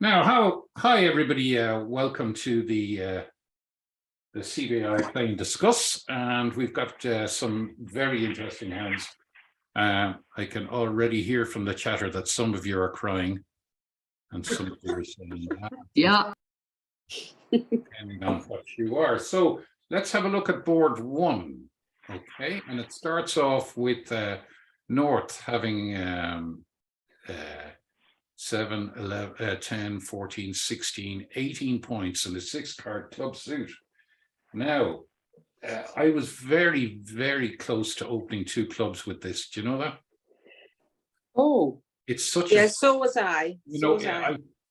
Now, hi everybody. Welcome to the CBAI Play and Discuss, and we've got some very interesting hands. I can already hear from the chatter that some of you are crying, and some of you are saying, yeah, depending on what you are. So let's have a look at board one, okay? And it starts off with North having 7, 11, 10, 14, 16, 18 points in the 6-card club suit. Now, I was very, very close to opening 2 clubs with this. Do you know that? Oh, it's such yeah, so was I.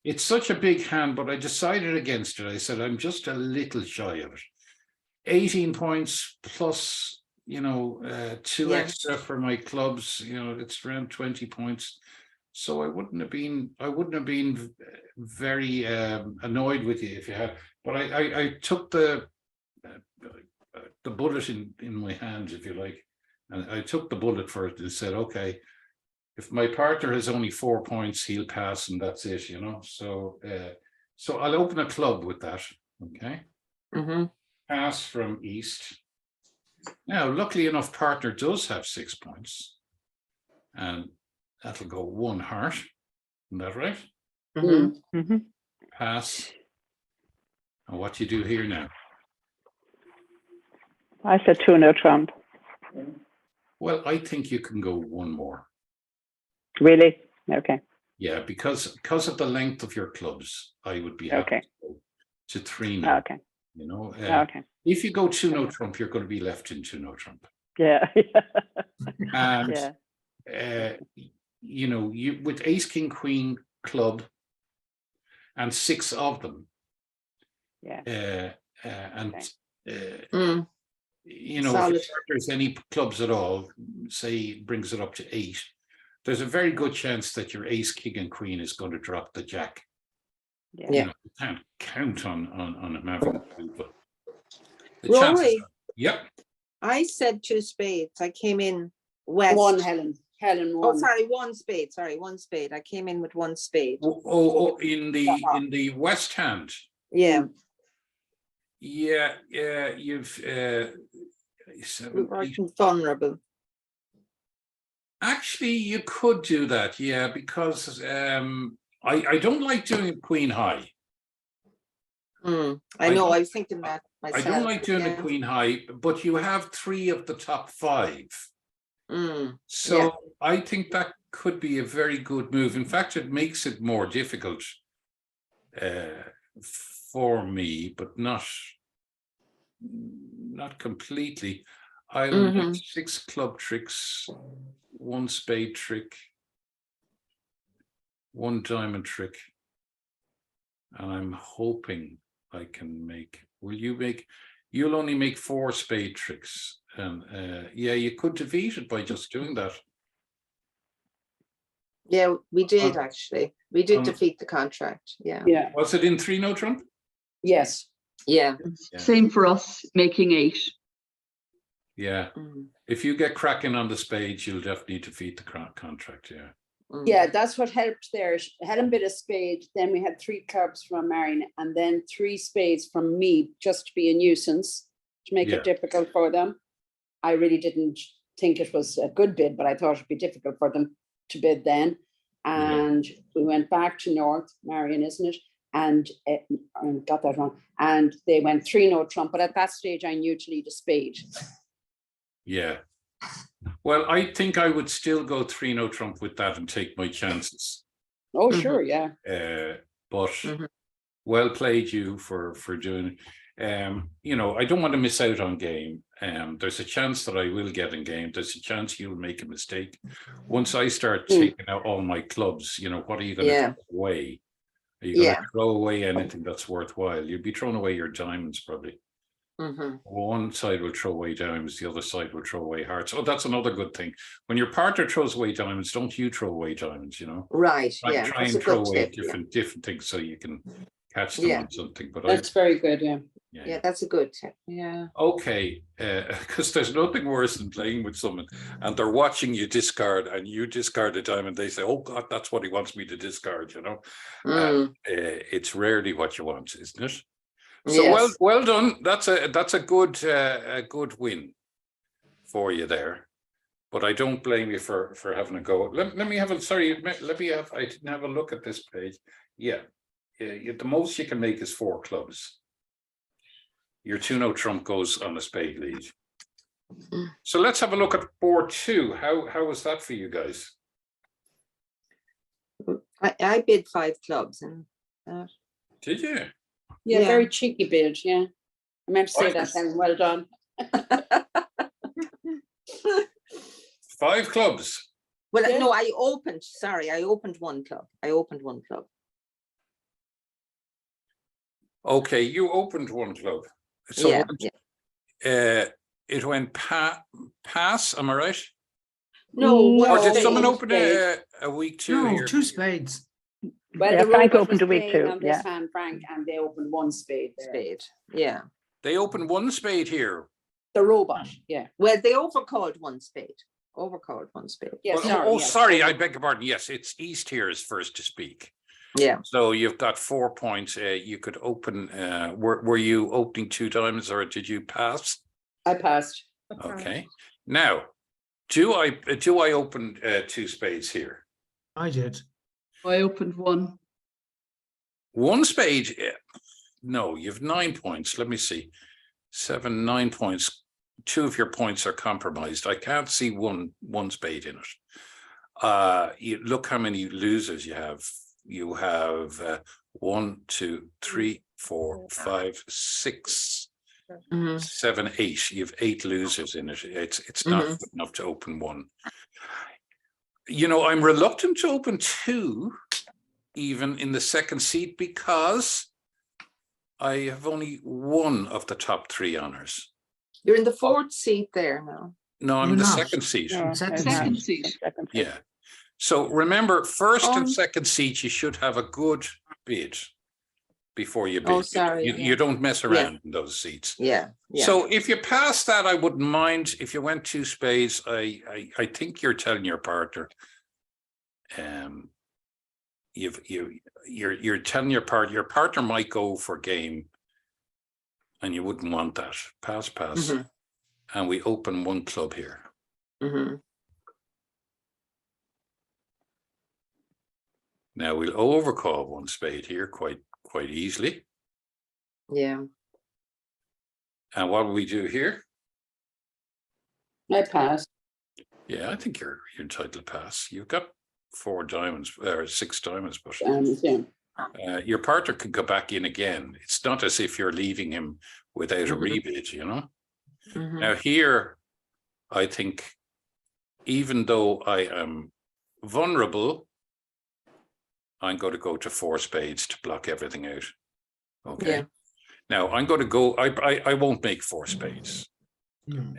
It's such a big hand, but I decided against it. I said, I'm just a little shy of it. 18 points plus, 2 extra for my clubs, it's around 20 points. So I wouldn't have been very annoyed with you if you had, but I took the bullet in my hands, if you like, and I took the bullet for it and said, okay, if my partner has only 4 points, he'll pass, and that's it, So I'll open a club with that, okay? Pass from East. Now, luckily enough, partner does have 6 points, and that'll go 1 heart. Isn't that right? Pass. And what do you do here now? I said 2 no trump. Well, I think you can go 1 more. Really? Okay. Yeah, because of the length of your clubs, I would be happy to go to 3 no. Okay. Okay. If you go 2 no trump, you're going to be left in 2 no trump. Yeah. And you with ace, king, queen club, and 6 of them. Yeah. If there's any clubs at all, say brings it up to 8, there's a very good chance that your ace, king, and queen is going to drop the jack. Yeah. You can't count on him having to, but the Rory, chances are, yep. I said 2 spades. I came in west. 1, Helen. Helen 1. Oh, sorry, 1 spade. Sorry, 1 spade. I came in with 1 spade. In the west hand. Yeah. Yeah, you've vulnerable. Actually, you could do that, yeah, because I don't like doing queen high. I know, I was thinking that myself. I don't like doing the queen high, but you have 3 of the top 5. So I think that could be a very good move. In fact, it makes it more difficult for me, but not completely. I'll make 6 club tricks, 1 spade trick, 1 diamond trick, and I'm hoping I can make. You'll only make 4 spade tricks, and yeah, you could defeat it by just doing that. Yeah, we did actually. We did defeat the contract. Yeah. Yeah. Was it in 3 no trump? Yes. Yeah. Same for us, making 8. Yeah. If you get cracking on the spades, you'll definitely defeat the contract. Yeah. Yeah, that's what helped there. Helen bit a spade, then we had 3 clubs from Marion, and then 3 spades from me, just to be a nuisance, to make it difficult for them. I really didn't think it was a good bid, but I thought it'd be difficult for them to bid then. And we went back to North, Marion, isn't it? And I got that wrong. And they went 3 no trump, but at that stage I knew to lead a spade. Yeah. Well, I think I would still go 3 no trump with that and take my chances. Oh, sure, yeah. But well played you for doing it. I don't want to miss out on game. There's a chance that I will get in game. There's a chance you'll make a mistake. Once I start taking out all my clubs, what are you going to throw away? Are you going to throw away anything that's worthwhile? You'll be throwing away your diamonds probably. One side will throw away diamonds, the other side will throw away hearts. Oh, that's another good thing. When your partner throws away diamonds, don't you throw away diamonds, Right, try and throw away different things so you can catch them on something. But that's very good, yeah. Yeah, that's a good tip. Yeah. Okay, because there's nothing worse than playing with someone and they're watching you discard and you discard a diamond. They say, "Oh God, that's what he wants me to discard." You know, it's rarely what you want, isn't it? So Yes. well done. That's a good win for you there. But I don't blame you for having a go. Let me have a sorry. Let me have. I didn't have a look at this page. Yeah, the most you can make is 4 clubs. Your 2-0 trump goes on a spade lead. So let's have a look at 4-2. How was that for you guys? I bid 5 clubs and Did you? Yeah, Yeah. very cheeky bid, yeah. I meant to say that, Helen, well done. 5 clubs. well, Yeah. no, I opened 1 club. I opened 1 club. Okay, you opened 1 club. So it went pass, am I right? No, No. Or did spade. someone open spade. a week 2 No, here? 2 spades. Well, Yeah, the Frank robot opened was a week playing too, on this yeah. hand, Frank, and they opened 1 spade there. Spade. Yeah. They opened 1 spade here. The robot, yeah. Well, they overcalled 1 spade. Overcalled 1 spade. Yeah, Well, sorry. yes. sorry, I beg your pardon. Yes, it's East here is first to speak. Yeah. So you've got 4 points. You could open. Were you opening 2 diamonds or did you pass? I passed. Okay. Now, do I open 2 spades here? I did. I opened 1. 1 spade? No, you've 9 points. Let me see. 7, 9 points. 2 of your points are compromised. I can't see one spade in it. You look how many losers you have. You have 1, 2, 3, 4, 5, 6, 7, 8. You have 8 losers in it. It's not good enough to open 1. You know, I'm reluctant to open 2, even in the second seat, because I have only 1 of the top 3 honors. You're in the 4th seat there now. No, I'm You're the not. second seat. No, Second second seat. seat. Yeah. So remember, first and second seat, you should have a good bid before you bid. Oh, sorry, You don't mess around in those seats. Yeah. Yeah. So if you pass that, I wouldn't mind. If you went 2 spades, I think you're telling your partner, you're telling your partner might go for game, and you wouldn't want that. Pass, and we open 1 club here. Now we'll overcall 1 spade here quite easily. Yeah. And what will we do here? I passed. Yeah, I think you're entitled to pass. You've got 4 diamonds or 6 diamonds, but Yeah. your partner could go back in again. It's not as if you're leaving him without a rebid, you know. Now here, I think, even though I am vulnerable, I'm going to go to 4 spades to block everything out. Okay. Yeah. Now I'm going to go. I won't make 4 spades. No.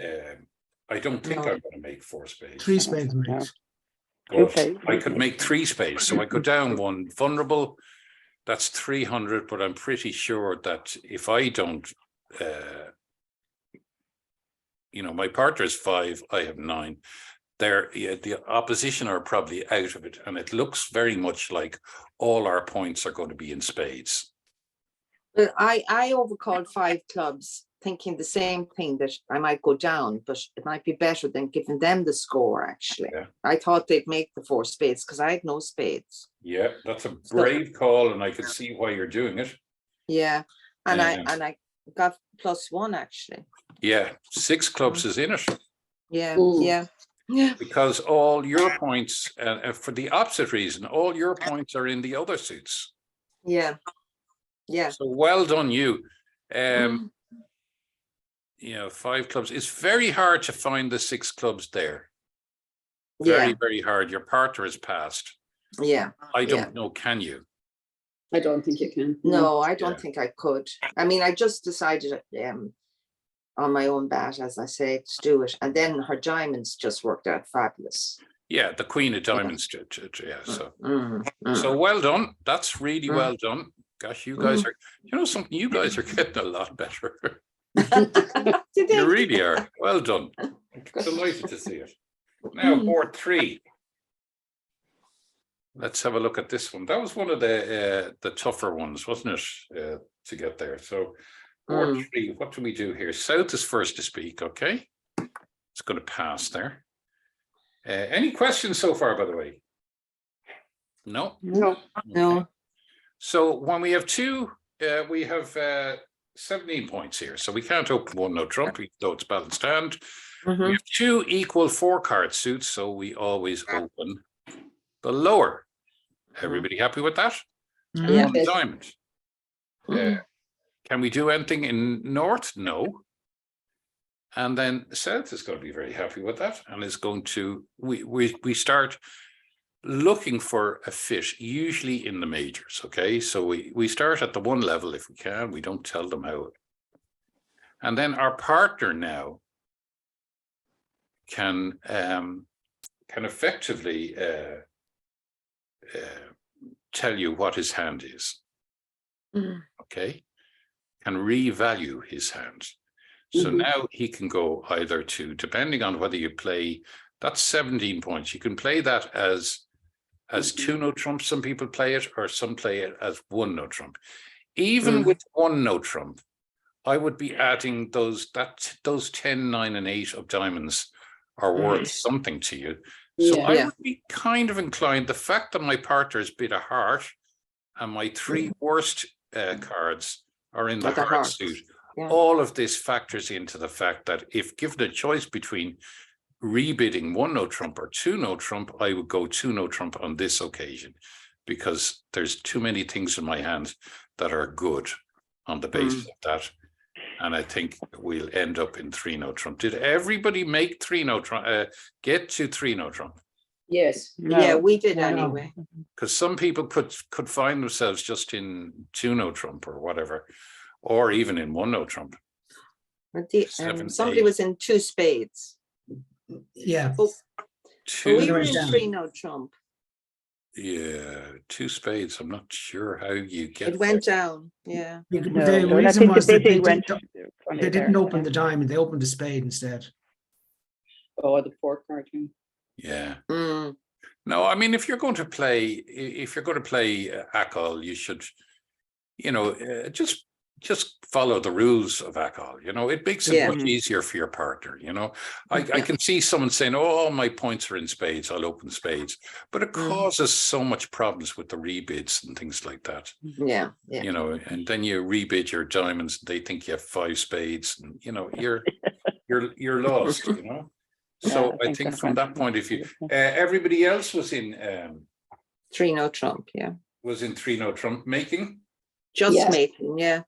I don't think I'm going to make 4 spades. 3 spades makes. But I could make 3 spades, so I go down 1 vulnerable. That's 300, but I'm pretty sure that if I don't, you know, my partner is 5, I have 9. The opposition are probably out of it, and it looks very much like all our points are going to be in spades. Well, I overcalled 5 clubs, thinking the same thing, that I might go down, but it might be better than giving them the score, actually. Yeah. I thought they'd make the 4 spades because I had no spades. Yeah, that's a brave call, and I can see why you're doing it. Yeah. And I got +1, actually. Yeah, 6 clubs is in it. Yeah. Ooh. Yeah. Yeah. Because all your points, for the opposite reason, all your points are in the other suits. Yeah. Yeah. So well done, you. You know, 5 clubs. It's very hard to find the 6 clubs there. Very, very hard. Your partner has passed. Yeah. I don't know, can you? I don't think you can. No, I don't think I could. I mean, I just decided on my own bat, as I say, to do it. And then her diamonds just worked out fabulous. Yeah, the Queen of Diamonds. Yeah, so well done. That's really well done. Gosh, you guys are, you know something, you guys are getting a lot better. Did they? You really are. Well done. I'm delighted to see it. Now, board 3. Let's have a look at this one. That was one of the tougher ones, wasn't it, to get there? So, board 3, what do we do here? South is first to speak, okay? It's going to pass there. Any questions so far, by the way? No? No. No. Okay. So when we have 2, we have 17 points here. So we can't open one no trump, even though it's balanced hand. We have 2 equal 4-card suits, so we always open the lower. Everybody happy with that? Yeah. One diamond. Can we do anything in north? No. And then south is going to be very happy with that, and is going to we start looking for a fit, usually in the majors. Okay, so we start at the 1 level if we can. We don't tell them how. And then our partner now can effectively tell you what his hand is. Okay, can revalue his hand. So now he can go either to, depending on whether you play, that's 17 points. You can play that as 2 no trump. Some people play it, or some play it as 1 no trump. Even with 1 no trump, I would be adding those 10, 9, and 8 of diamonds are worth something to you. So I would be kind of inclined, the fact that my partner's bid a heart and my 3 worst cards are in the heart suit. Yeah. All of this factors into the fact that if given a choice between rebidding 1 no trump or 2 no trump, I would go 2 no trump on this occasion, because there's too many things in my hand that are good on the basis of that. And I think we'll end up in 3 no trump. Did everybody make 3 no trump, get to 3 no trump? Yes. Yeah, we did anyway. Because some people could find themselves just in 2 no trump or whatever, or even in 1 no trump. But somebody was in 2 spades. Yeah. But 2, we were in 3 no trump. yeah, 2 spades. I'm not sure how you get It went there. down. Yeah. The No, I reason think was the that bidding went they didn't open the diamond, they opened the spade instead. Oh, the 4-card. Yeah. No, I mean, if you're going to play ACOL, you should, just follow the rules of ACOL. It makes it much easier for your partner. I can see someone saying, "Oh, all my points are in spades, I'll open spades," but it causes so much problems with the rebids and things like that. Yeah. And then you rebid your diamonds, they think you have 5 spades, and you're lost. So I think from that point of view, everybody else was in 3 no trump. Yeah. was in 3 no trump making. Just making. Yeah.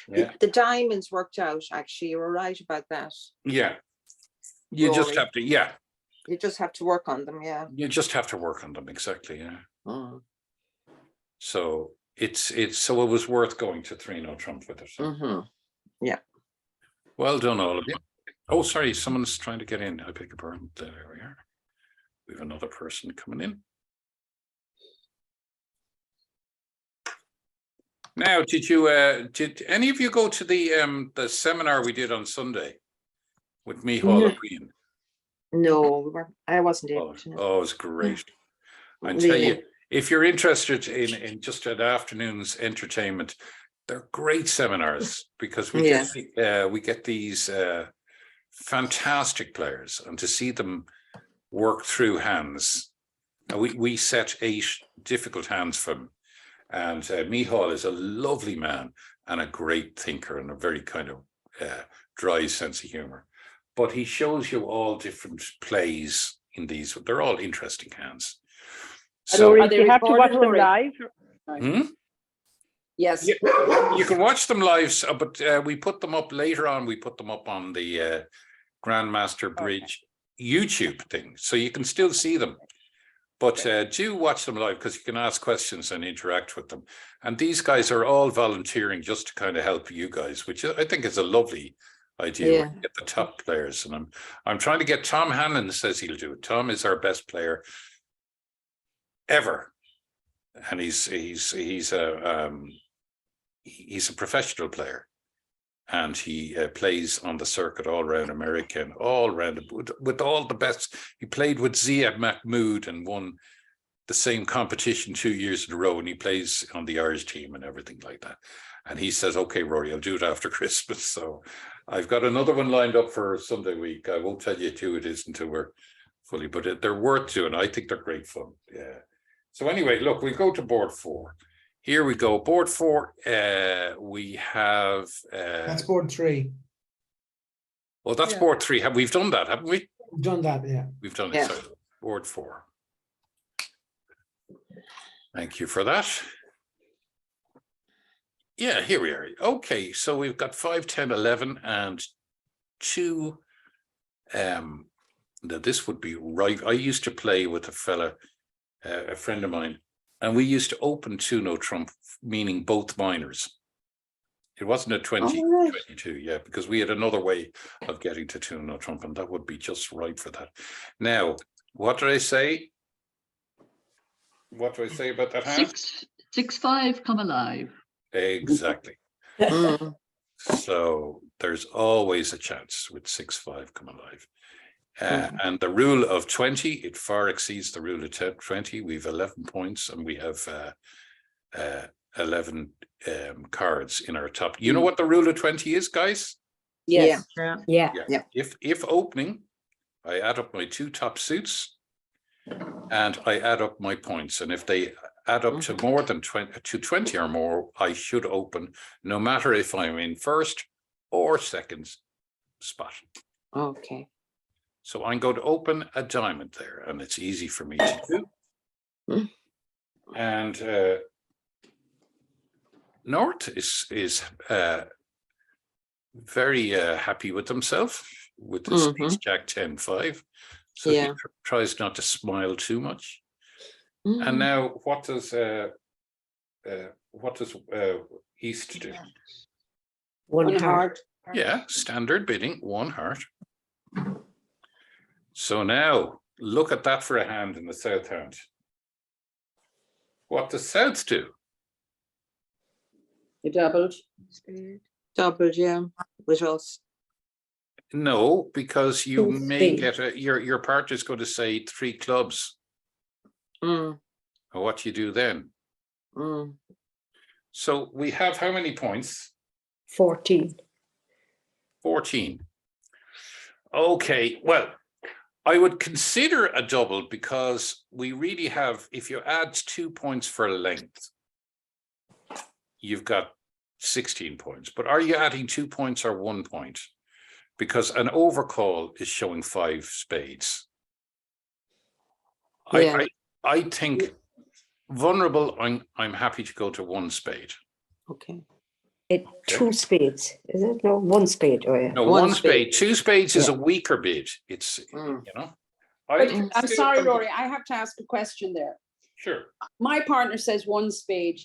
Yeah. The diamonds worked out. Actually, you were right about that. Yeah. You just have to. Yeah. You just have to work on them. Yeah. You just have to work on them. Exactly. Yeah. So it was worth going to 3 no trump with it. Yeah. Well done, all of you. Oh, sorry, someone's trying to get in. I beg your pardon. There we are. We have another person coming in. Now, did any of you go to the seminar we did on Sunday with Micheál and Queen? No, I wasn't able to. Oh, it was great. I tell you, if you're interested in just an afternoon's entertainment, they're great seminars, because we get these fantastic players, and to see them work through hands. We set 8 difficult hands for them, and Micheál is a lovely man and a great thinker and a very kind of dry sense of humor, but he shows you all different plays in these. They're all interesting hands. So do you have to watch them live? Yes. You can watch them live, but we put them up later on. We put them up on the Grandmaster Bridge YouTube thing, so you can still see them. But do watch them live, because you can ask questions and interact with them. And these guys are all volunteering just to kind of help you guys, which I think is a lovely idea. Yeah. Get the top players, and I'm trying to get Tom Hannon. Says he'll do it. Tom is our best player ever, and he's he's a professional player, and he plays on the circuit all around America and all around with all the best. He played with Zia Mahmood and won the same competition 2 years in a row, and he plays on the Irish team and everything like that. And he says, okay, Rory, I'll do it after Christmas. So I've got another one lined up for Sunday week. I won't tell you who it is until we're fully, but they're worth doing. I think they're great fun. Yeah. So anyway, look, we go to board 4. Here we go. Board 4, we have... That's board 3. Well, that's board 3. We've done that, haven't we? We've done that, yeah. We've done it. Yeah. So board 4. Thank you for that. Yeah, here we are. Okay, so we've got 5, 10, 11, and 2. Now this would be right. I used to play with a fella, a friend of mine, and we used to open 2-no trump, meaning both minors. It wasn't a 20, Oh, right. 22, yeah, because we had another way of getting to 2-no trump, and that would be just right for that. Now, what did I say? What do I say about that hand? 6-5 come alive. Exactly. Mm. So there's always a chance with 6-5 come alive. And the rule of 20, it far exceeds the rule of 20. We've 11 points, and we have 11 cards in our top. You know what the rule of 20 is, guys? Yes. Yeah. If opening, I add up my 2 top suits, and I add up my points. And if they add up to more than 20 or more, I should open, no matter if I'm in first or second spot. Okay. So I'm going to open a diamond there, and it's easy for me to do. And North is very happy with himself with the Spades Jack 10-5. So he tries not to smile too much. And now, what does East do? One heart. Yeah, standard bidding, 1 heart. So now, look at that for a hand in the South hand. What does South do? You doubled. Doubled, yeah, with us. No, because you Two may spades. get your partner's going to say 3 clubs. Mm. Or what you do then? Mm. So we have how many points? 14. 14. Okay, well, I would consider a double, because we really have, if you add 2 points for length, you've got 16 points. But are you adding 2 points or 1 point? Because an overcall is showing 5 spades. Yeah. I think vulnerable, I'm happy to go to 1 spade. Okay. Two spades, is it? No, one spade. Oh, yeah. No, One 1 spade. spade. 2 spades is a weaker bid. It's, Mm. you know. I'm sorry, Rory, I have to ask a question there. Sure. My partner says 1 spade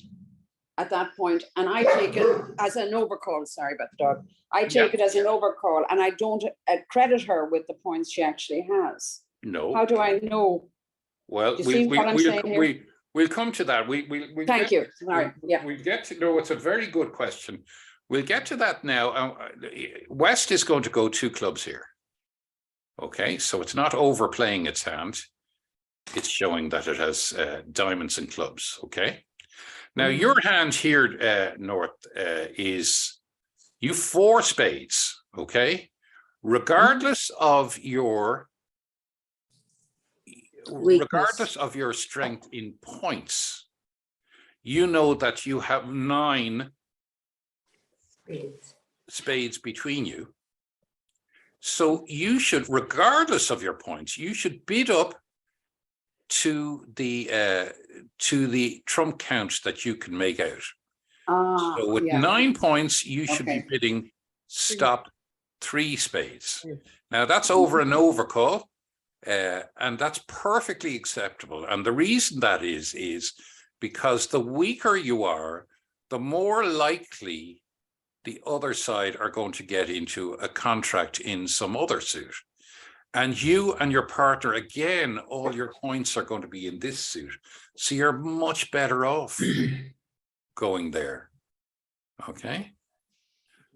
at that point, and I take it as an overcall. Sorry about the dog. I take it as an overcall, and I don't credit her with the points she actually has. No. How do I know? Well, Do you see what I'm saying here? we'll come to that. We'll Thank you. Sorry. Yeah. We'll get to know. It's a very good question. We'll get to that now. West is going to go 2 clubs here. Okay, so it's not overplaying its hand. It's showing that it has diamonds and clubs. Okay. Now your hand here, North, is you 4 spades. Okay, regardless of your strength in points, you know that you have 9 spades between you. So you should, regardless of your points, you should bid up to the trump count that you can make out. So with 9 points, you should be bidding stop 3 spades. Now that's over an overcall, and that's perfectly acceptable. And the reason that is because the weaker you are, the more likely the other side are going to get into a contract in some other suit. And you and your partner, again, all your points are going to be in this suit. So you're much better off going there. Okay.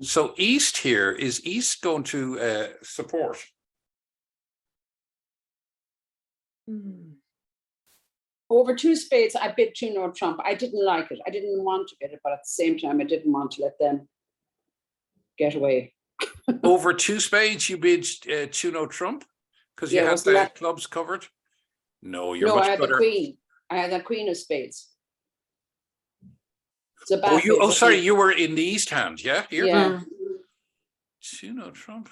So East here, is East going to support? Over 2 spades, I bid 2 no trump. I didn't like it. I didn't want to bid it, but at the same time, I didn't want to let them get away. Over 2 spades, you bid 2 no trump? Because you Yeah, it had was the left- clubs covered? No, you're No, I much had better. the queen. I had the queen of spades. It's a bad Oh, bid, sorry, wasn't it? you were in the East hand, yeah? Here? Yeah, 2 no trump.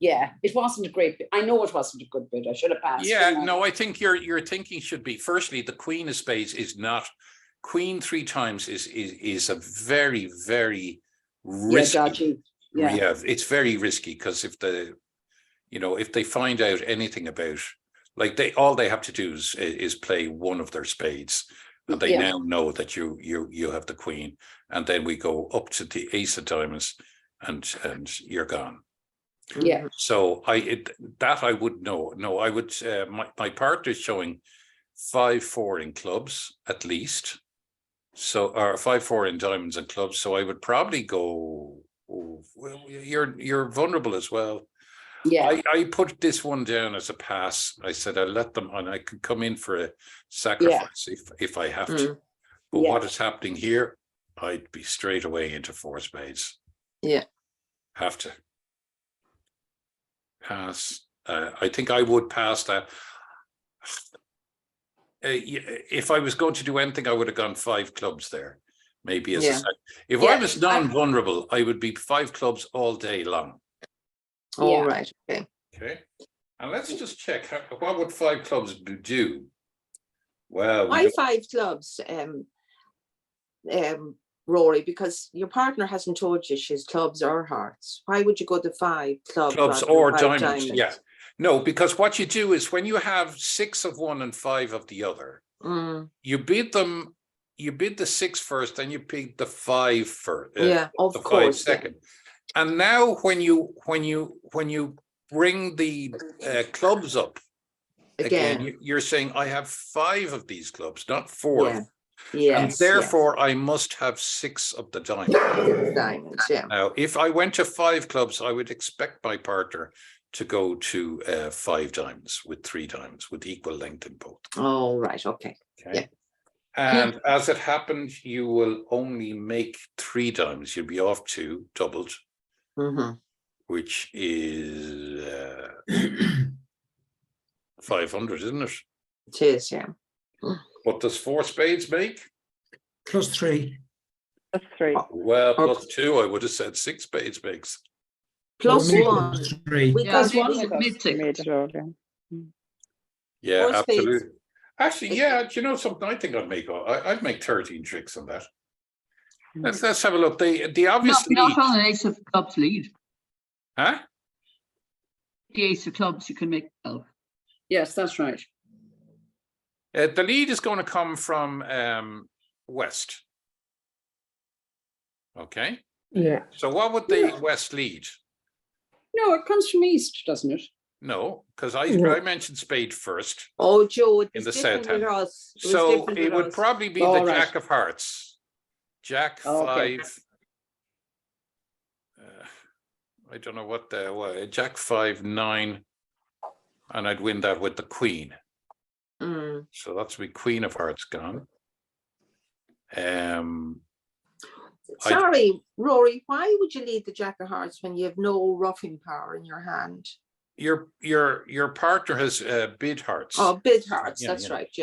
yeah. It wasn't a great bid. I know it wasn't a good bid. I should have passed. Yeah, shouldn't I? no, I think your thinking should be, firstly, the queen of spades is not, queen 3 times is a very, very Yeah, risky. dodgy. Yeah, Yeah, it's very risky because if if they find out anything about, like all they have to do is play one of their spades, and they Yeah. now know that you have the queen, and then we go up to the ace of diamonds, and you're gone. yeah. So I would know. No, I would. My partner is showing 5-4 in clubs at least. So, or 5-4 in diamonds and clubs. So I would probably go. Oh, well, you're vulnerable as well. Yeah, I put this one down as a pass. I said I let them, and I could come in for a sacrifice if I have to. But Yeah. what is happening here? I'd be straight away into 4 spades. Yeah. Have to pass. I think I would pass that. If I was going to do anything, I would have gone 5 clubs there. Maybe as Yeah. if Yeah, I was non-vulnerable, I would be 5 clubs all day long. All Yeah. right. Okay. Okay, and let's just check what would 5 clubs do. Well, Why 5 clubs, Rory? Because your partner hasn't told you she's clubs or hearts. Why would you go to 5 clubs clubs rather than or 5 diamonds. Yeah, no, because what you do is when you have 6 of one and 5 of the other, you bid them. You bid the 6 first, then you bid the 5 first. Yeah, of the 5 course. second. And now when you bring the clubs up again, you're saying I have 5 of these clubs, not 4. Yeah. Yes. And therefore I must have 6 of the diamonds. Diamonds. Yeah. Now, if I went to 5 clubs, I would expect my partner to go to 5 diamonds with 3 diamonds with equal length in both. All right. Okay. Okay. Yeah. And as it happened, you will only make 3 diamonds. You'll be off 2 doubled, which is 500, isn't it? It is. Yeah. What does 4 spades make? +3. That's 3. Well, plus 2, I would have said 6 spades makes. Plus Well, 1. +3. We Yeah, got one mid-six. Yeah, 4 spades. absolutely. Actually, yeah, do you know something? I think I'd make 13 tricks on that. Let's have a look. The obvious Not lead. on an ace of clubs lead. Huh? The ace of clubs you can make. yes, that's right. The lead is going to come from west. Okay. Yeah. So what would the west lead? No, it comes from east, doesn't it? No, because I mentioned spade first. Oh, Joe, it In was the different south with hand. us. It was So different it with would us. probably be Oh, the right. Jack of Hearts. Jack 5. Okay. I don't know what Jack 5, 9, and I'd win that with the Queen. So that's my Queen of Hearts gone. Sorry, Rory, why would you lead the Jack of Hearts when you have no roughing power in your hand? Your partner has bid hearts. Oh, bid hearts. Yeah, That's yeah. right.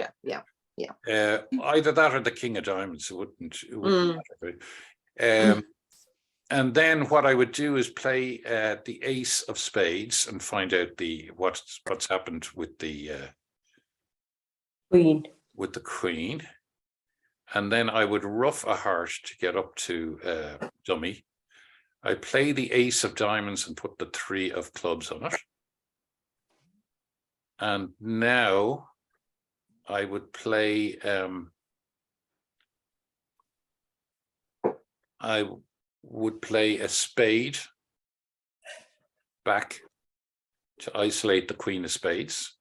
Yeah. Either that or the King of Diamonds. It wouldn't matter. And then what I would do is play the Ace of Spades and find out what's happened with the Queen. Queen. And then I would ruff a heart to get up to dummy. I play the Ace of Diamonds and put the 3 of clubs on it. And now I would play a spade back to isolate the Queen of Spades.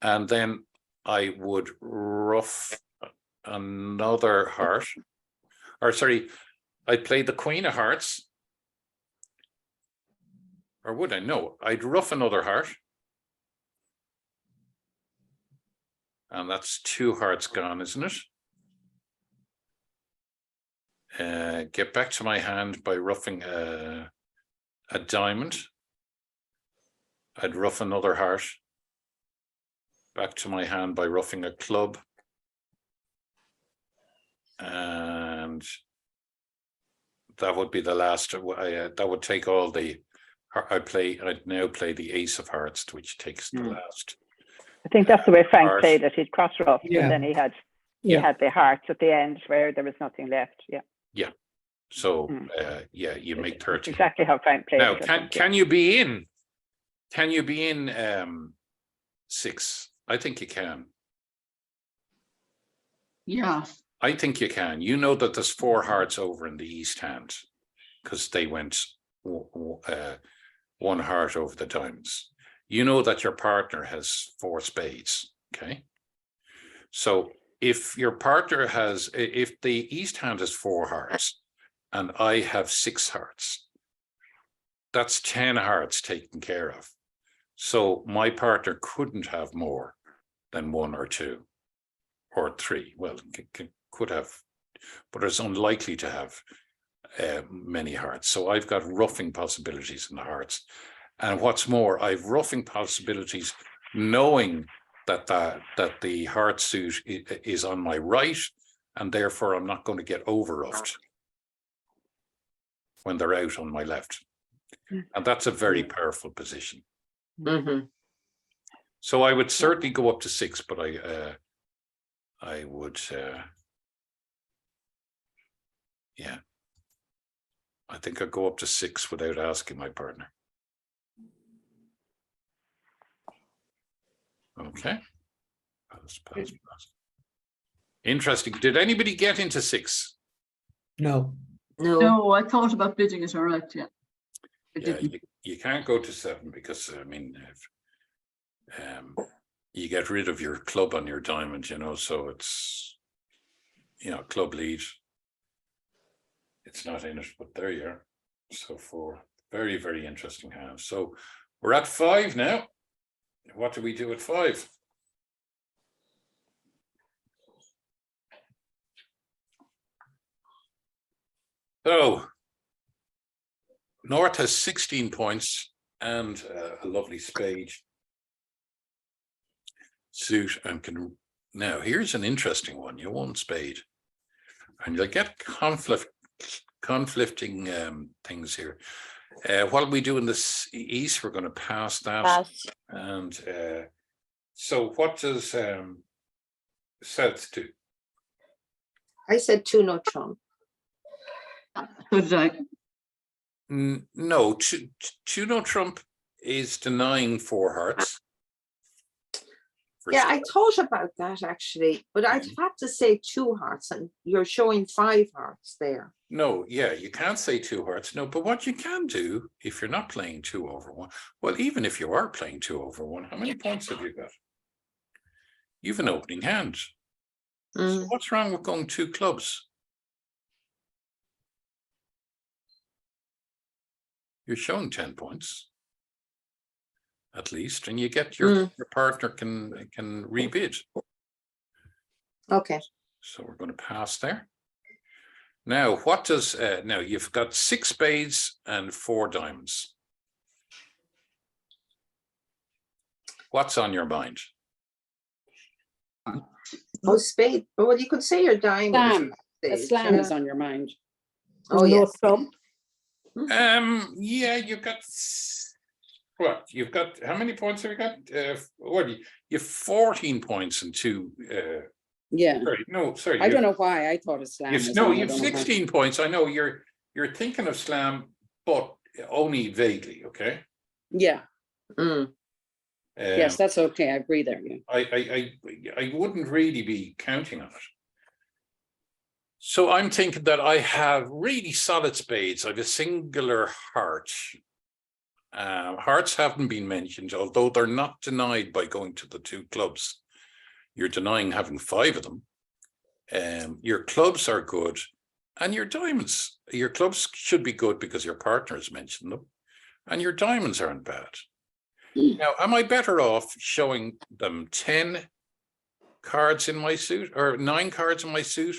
And then I would ruff another heart. or sorry, I'd play the Queen of Hearts. Or would I? No, I'd ruff another heart. And that's 2 hearts gone, isn't it? Get back to my hand by ruffing a diamond. I'd ruff another heart. Back to my hand by ruffing a club. And that would be the last. That would take all the. I'd now play the Ace of Hearts, which takes the last. I think that's the way Frank Heart. played it. He'd cross ruff, Yeah. and then he had the hearts at the end where there was nothing left. Yeah. Yeah. So yeah, you make 30. Exactly how Frank played Now, it. I think, can you be in? Can you be in 6? I think you can. Yeah. I think you can. You know that there's 4 hearts over in the east hand because they went 1 heart over the diamonds. You know that your partner has 4 spades. Okay. So if your partner has, if the east hand has 4 hearts and I have 6 hearts, that's 10 hearts taken care of. So my partner couldn't have more than 1 or 2 or 3. Well, could have, but is unlikely to have many hearts. So I've got ruffing possibilities in the hearts. And what's more, I've ruffing possibilities knowing that the heart suit is on my right, and therefore I'm not going to get over ruffed when they're out on my left. And that's a very powerful position. Mm-hmm. So I would certainly go up to 6, but I would, yeah, I think I'd go up to 6 without asking my partner. Okay. Pass. Interesting. Did anybody get into 6? No. No. No, I thought about bidding it. All right. Yeah. I Yeah, didn't. you can't go to 7 because I mean, you get rid of your club on your diamond, you know, so it's, you know, club lead. It's not in it, but there you are. So 4, very, very interesting hands. So we're at 5 now. What do we do at 5? So North has 16 points and a lovely spade suit, and can now here's an interesting one. You won spade, and you'll get conflicting things here. What we do in this east, we're going to pass that. Pass. And so what does South do? I said 2 no trump. So did I. No, two no trump is denying 4 hearts. Yeah, I thought about that actually, but I'd have to say 2 hearts, and you're showing 5 hearts there. No, yeah, you can't say 2 hearts. No, but what you can do if you're not playing 2 over 1, well, even if you are playing 2 over 1, how many points have you got? You've an opening hand. So what's wrong with going 2 clubs? You're showing 10 points at least, and you get your partner can rebid. Okay. So we're going to pass there. Now, what does now you've got 6 spades and 4 diamonds. What's on your mind? Oh, spade. Oh, well, you could say your diamond. Slam. A Spade, slam yeah. is on your mind. Oh, No yes. trump. Yeah, you've got what? You've got how many points have you got? What? You've 14 points and 2. Yeah. Sorry. I don't know why I thought a slam. was on, I You've don't know why. 16 points. I know you're thinking of slam, but only vaguely. Okay. Yeah. Mm. Yes, that's okay. I agree there. Yeah. I wouldn't really be counting on it. So I'm thinking that I have really solid spades. I have a singular heart. Hearts haven't been mentioned, although they're not denied by going to the 2 clubs. You're denying having 5 of them. Your clubs are good. And your diamonds, your clubs should be good because your partner has mentioned them, and your diamonds aren't bad. Now, am I better off showing them 10 cards in my suit or 9 cards in my suit,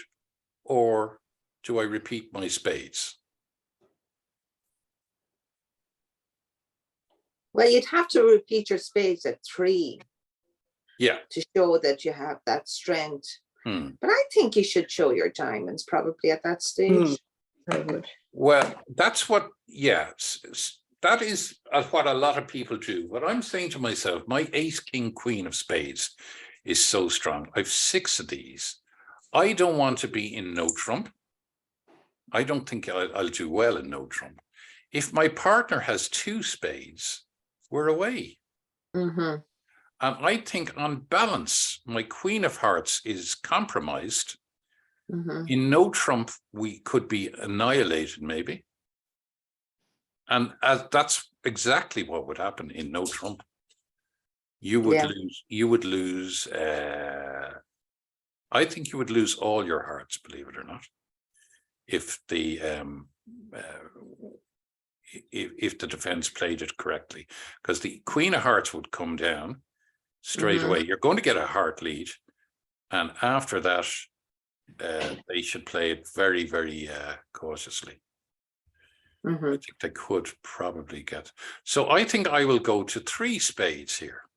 or do I repeat my spades? Well, you'd have to repeat your spades at 3 Yeah. to show that you have that strength. But I think you should show your diamonds probably at that stage. I would. Well, that's what, yeah, that is what a lot of people do. What I'm saying to myself, my ace, king, queen of spades is so strong. I've 6 of these. I don't want to be in no trump. I don't think I'll do well in no trump. If my partner has 2 spades, we're away. Mhm. And I think on balance, my queen of hearts is compromised. Mhm. In no trump, we could be annihilated, maybe. And that's exactly what would happen in no trump. You would Yeah. lose. You would lose. I think you would lose all your hearts, believe it or not, if the defense played it correctly, because the queen of hearts would come down straight away. You're going to get a heart lead, and after that, they should play it very, very cautiously. I think they could probably get. So I think I will go to 3 spades here.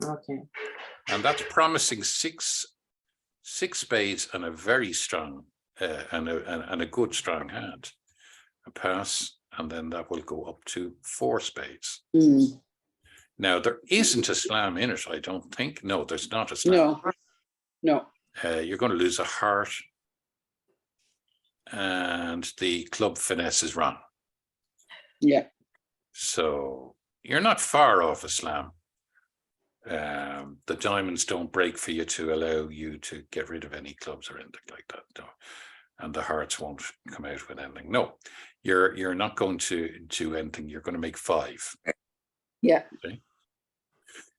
Okay. And that's promising 6 spades and a very strong and a good strong hand. A pass, and then that will go up to 4 spades. Now there isn't a slam in it, I don't think. No, there's not a slam. No. You're going to lose a heart, and the club finesse is wrong. Yeah. So you're not far off a slam. The diamonds don't break for you to allow you to get rid of any clubs or anything like that. No. And the hearts won't come out with anything. No, you're not going to do anything. You're going to make 5. Yeah. Okay.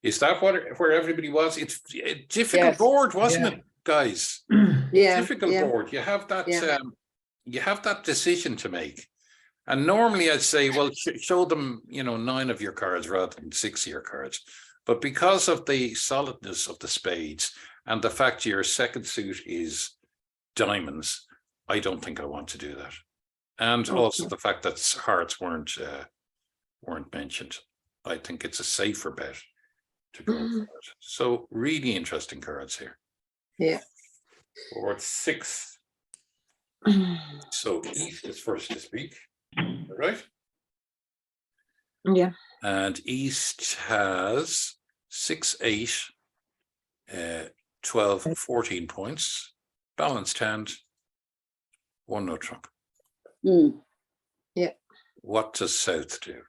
Is that where everybody was? It's a difficult board, wasn't it, guys? Yeah. Difficult board. You have that. You have that decision to make. And normally I'd say, well, show them, 9 of your cards rather than 6 of your cards. But because of the solidness of the spades and the fact your second suit is diamonds, I don't think I want to do that. And also the fact that hearts weren't mentioned. I think it's a safer bet to go for it. So really interesting cards here. Yeah. Board 6. So East is first to speak. All right. Yeah. And East has 6, 8, 12, 14 points, balanced hand, 1 no trump. Yeah. What does South do?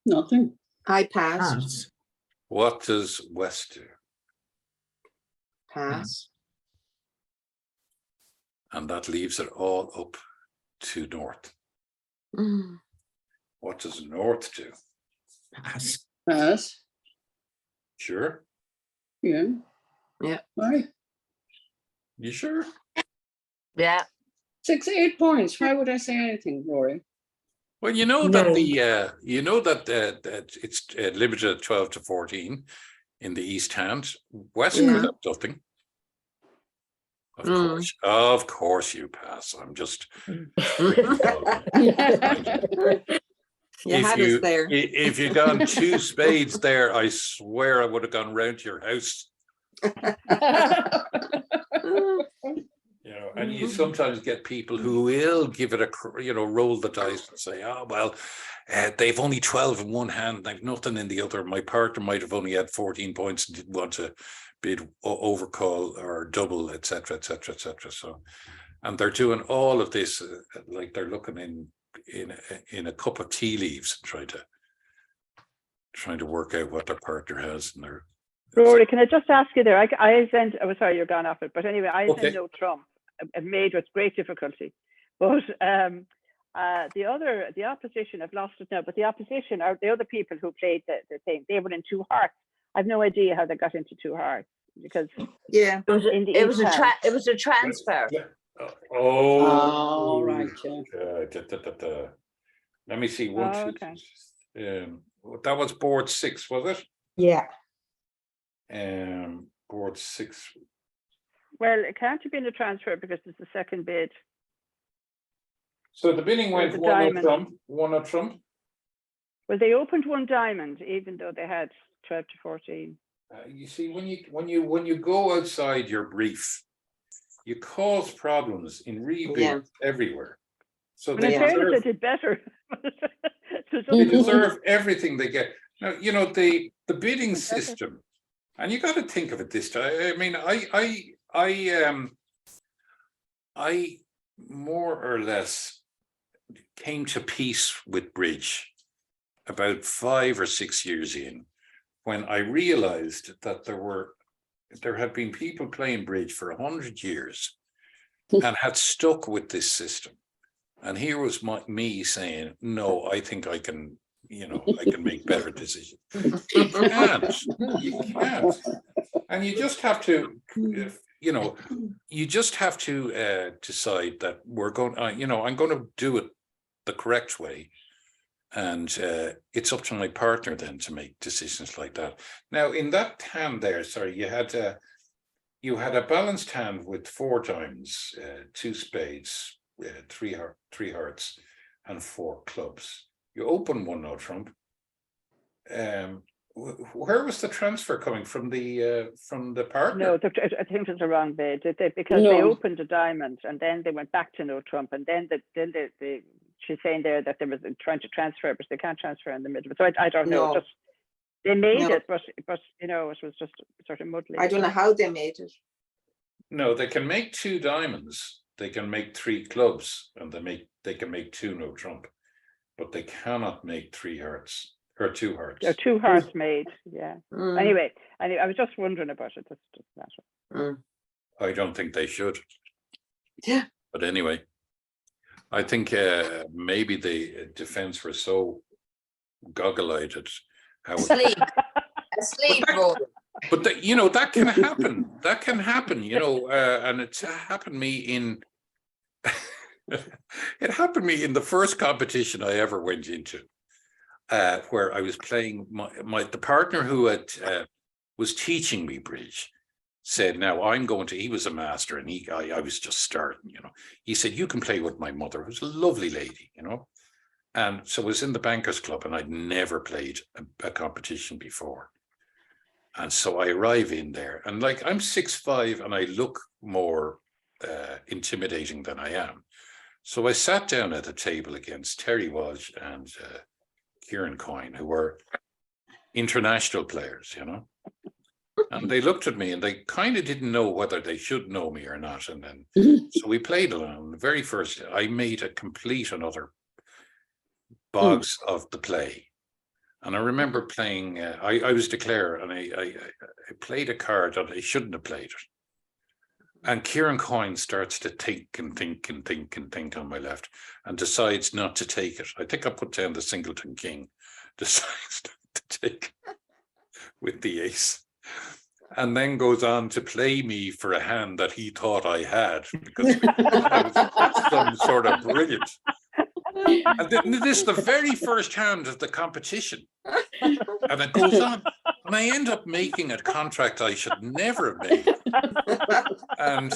Nothing. I pass. Pass. What does West do? Pass. And that leaves it all up to North. What does North do? Pass. Pass. Sure. Yeah. Yeah. Why? You sure? Yeah. 6, 8 points. Why would I say anything, Rory? Well, you know that that it's limited at 12 to 14 in the East hand. West could have nothing. Of course you pass. I'm just You had us there. If you gone 2 spades there, I swear I would have gone round to your house. And you sometimes get people who will give it roll the dice and say, oh, well, they've only 12 in one hand, they've nothing in the other. My partner might have only had 14 points and didn't want to bid overcall or double, etc., etc., etc. So, and they're doing all of this like they're looking in a cup of tea leaves and trying to work out what their partner has in their. Rory, can I just ask you there? I sent. Oh, sorry, you're gone off it. But anyway, I Okay. sent no trump. Made with great difficulty. But the opposition, I've lost it now. But the opposition are the other people who played the thing. They were in 2 hearts. I've no idea how they got into 2 hearts. because Yeah, in the It was East Ham. it was a transfer. Oh, right, yeah. Let me see. One, Oh, two, okay. that was board 6, was Yeah. it? Board 6. Well, it can't have been a transfer because it's the second bid. So the bidding went the 1-0 diamond. Trump, 1-0 Trump. Well, they opened one diamond, even though they had 12 to 14. You see, when you go outside your brief, you cause problems in rebids Yeah. everywhere. So And in they fairness, deserve, they did better. So they just- deserve everything they get. Now, you know, the bidding system, and you got to think of it this time. I mean, I more or less came to peace with bridge about 5 or 6 years in, when I realized that there had been people playing bridge for 100 years and had stuck with this system. And here was me saying, no, I think I can, you know, I can make better decisions. You can't. And you just have to, you know, you just have to decide that we're going, you know, I'm going to do it the correct way. And it's up to my partner then to make decisions like that. Now, in that hand there, sorry, you had a balanced hand with 4 diamonds, 2 spades, 3 hearts, and 4 clubs. You open 1-0 Trump. Where was the transfer coming from? The partner? No, I think it's a wrong bid because they opened a diamond and then they went back to no Trump, and then she's saying there that they was trying to transfer, but they can't transfer in the middle. So I don't know. No. Just they made No. it, but you know, it was just sort of muddling. I don't know how they made it. No, they can make 2 diamonds. They can make 3 clubs, and they can make 2 no Trump, but they cannot make 3 hearts or 2 hearts. There are 2 hearts made, yeah. Mm, Anyway, I was just wondering about it. Just that. mm. I don't think they should. Yeah. But anyway, I think maybe the defense were so goggle-eyed at how. Asleep, Rory. But you know, that can happen. That can happen. You know, and it's happened me in. It happened me in the first competition I ever went into, where I was playing the partner who had was teaching me bridge. Said, now I'm going to, he was a master and I was just starting, you know. He said, you can play with my mother, who's a lovely lady, you know. And so I was in the Bankers Club and I'd never played a competition before. And so I arrive in there and like, I'm 6'5" and I look more intimidating than I am. So I sat down at a table against Terry Walsh and Kieran Coyne, who were international players, you know. And they looked at me and they kind of didn't know whether they should know me or not. And then, so we played along. The very first, I made a complete and utter bogs of the play. And I remember playing, I was declare and I played a card that I shouldn't have played it. And Kieran Coyne starts to think and think and think and think on my left and decides not to take it. I think I put down the Singleton King, decides not to take it with the ace. And then goes on to play me for a hand that he thought I had because I was some sort of brilliant. And this is the very first hand of the competition. And it goes on. And I end up making a contract I should never have made. And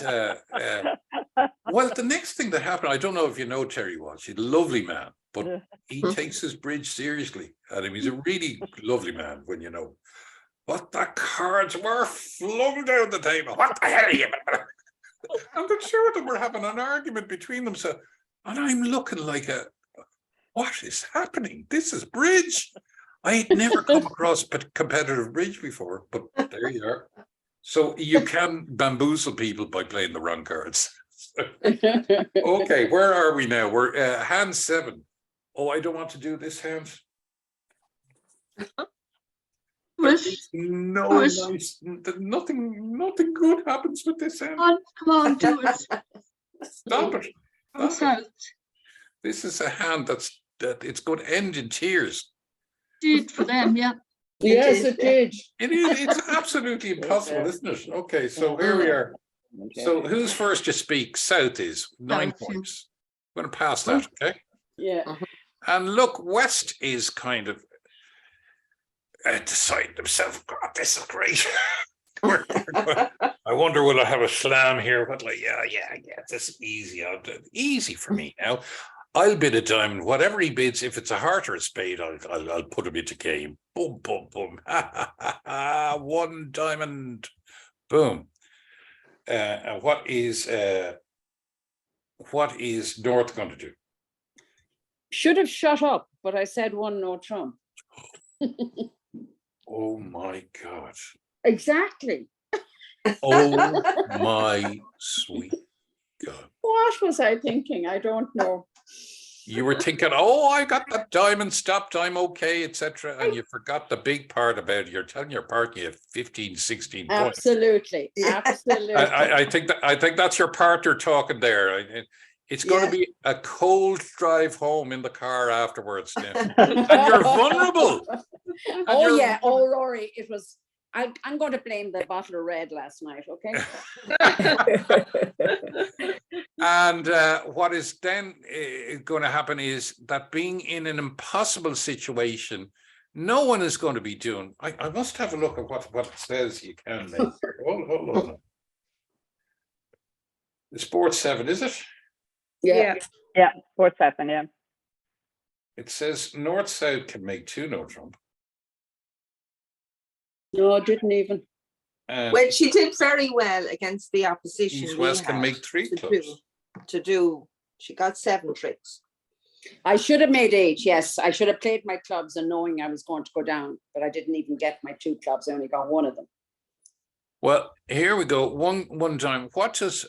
well, the next thing that happened, I don't know if you know Terry Walsh, he's a lovely man, but he takes his bridge seriously. And he's a really lovely man when you know. But the cards were flung down the table. What the hell are you? And the two of them were having an argument between themselves. And I'm looking like what is happening? This is bridge. I had never come across competitive bridge before, but there you are. So you can bamboozle people by playing the wrong cards. Okay, where are we now? We're hand 7. Oh, I don't want to do this hand. No, nice. Nothing good happens with this hand. Come on, do it. Stop it. Down south. This is a hand that it's going to end in tears. Did for them, yeah. Yes, did, it did. It's absolutely impossible, isn't it? Okay, so here we are. So who's first to speak? South is 9 South, yeah. points. I'm going to pass that, okay? Yeah. And look, West is kind of deciding himself, God, this is great. I wonder will I have a slam here? But like, yeah, this is easy. Easy for me now. I'll bid a diamond, whatever he bids. If it's a heart or a spade, I'll put him into game. Boom, boom, boom. One diamond. Boom. And what is North going to do? Should have shut up, but I said one no Trump. Oh my God. Exactly. Oh my sweet God. What was I thinking? I don't know. You were thinking, oh, I got that diamond stopped, I'm okay, etc. And you forgot the big part about you're telling your partner you have 15, 16 points. Absolutely. Absolutely. I think that's your partner talking there. It's going to be a cold drive home in the car afterwards. And you're vulnerable. Oh, yeah. Oh, Rory, it was. I'm going to blame the bottle of red last night, okay? And what is then going to happen is that being in an impossible situation, no one is going to be doing. I must have a look at what it says you can make. Hold on. The Sports 7, is it? Yeah. Yeah, 4-7, yeah. It says North-South can make 2 no Trump. No, I didn't even. And Well, she did very well against the opposition. East-West can make 3 clubs. She got 7 tricks. I should have made 8, yes. I should have played my clubs and knowing I was going to go down, but I didn't even get my 2 clubs. I only got 1 of them. Well, here we go. One time. What does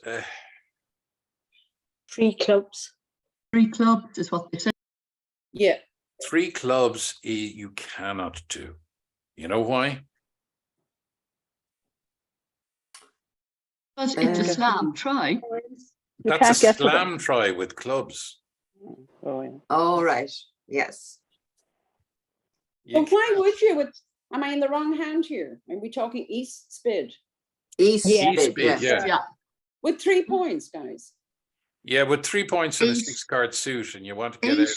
3 clubs. 3 clubs is what they say. Yeah. 3 clubs you cannot do? You know why? Because it's a slam try. That's can't a get to them. slam try with clubs. Oh, yeah. All right. Yes. You But why would you? Am I in the wrong hand here? Are we talking East Spid? East Yeah. bid, Bid, yes. yeah. With 3 points, guys. Yeah, with 3 points and a Eight. 6-card suit, and you want to get out of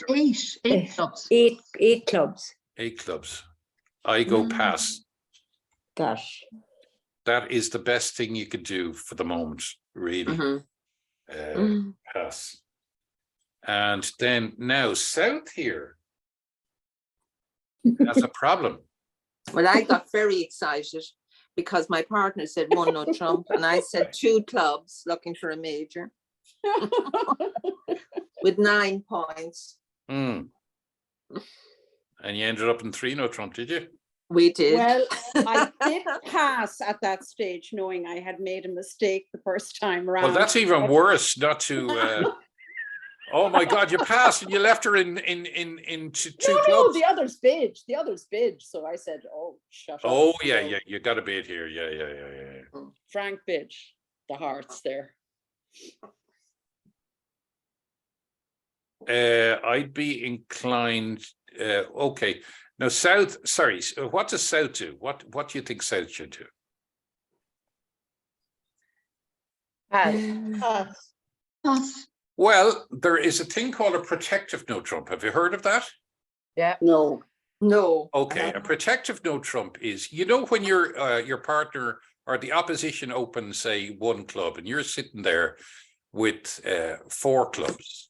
Eight clubs. 8 clubs. 8 clubs. I go pass. Gosh. That is the best thing you could do for the moment, really. Pass. And then now South here has a problem. Well, I got very excited because my partner said 1 no Trump, and I said 2 clubs looking for a major with 9 points. And you ended up in 3 no Trump, did you? We did. Well, I did pass at that stage, knowing I had made a mistake the first time around. Well, that's even worse. Not to. Oh my God! You passed and you left her in 2 clubs. No, the others bid. The others bid. So I said, "Oh, shut up." Oh yeah. You got a bid here. Yeah. Frank bid the hearts there. I'd be inclined. Okay. Now South. Sorry. What does South do? What do you think South should do? Pass. Well, there is a thing called a protective no Trump. Have you heard of that? No. No. Okay, a protective no Trump is, when your partner or the opposition opens, say, 1 club, and you're sitting there with 4 clubs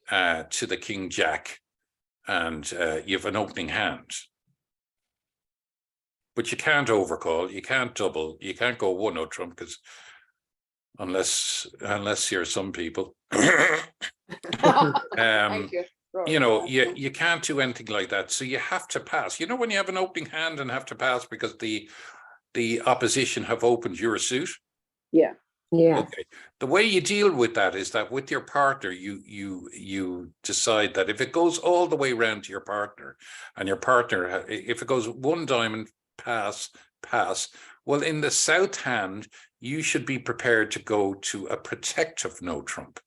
to the King Jack, and you have an opening hand. But you can't overcall, you can't double, you can't go 1 no Trump, because unless you're some people. Thank you. You can't do anything like that. So you have to pass. When you have an opening hand and have to pass because the opposition have opened your suit. Yeah. Okay. The way you deal with that is that with your partner, you decide that if it goes all the way around to your partner, and your partner, if it goes 1 diamond, pass. Well, in the South hand, you should be prepared to go to a protective no Trump,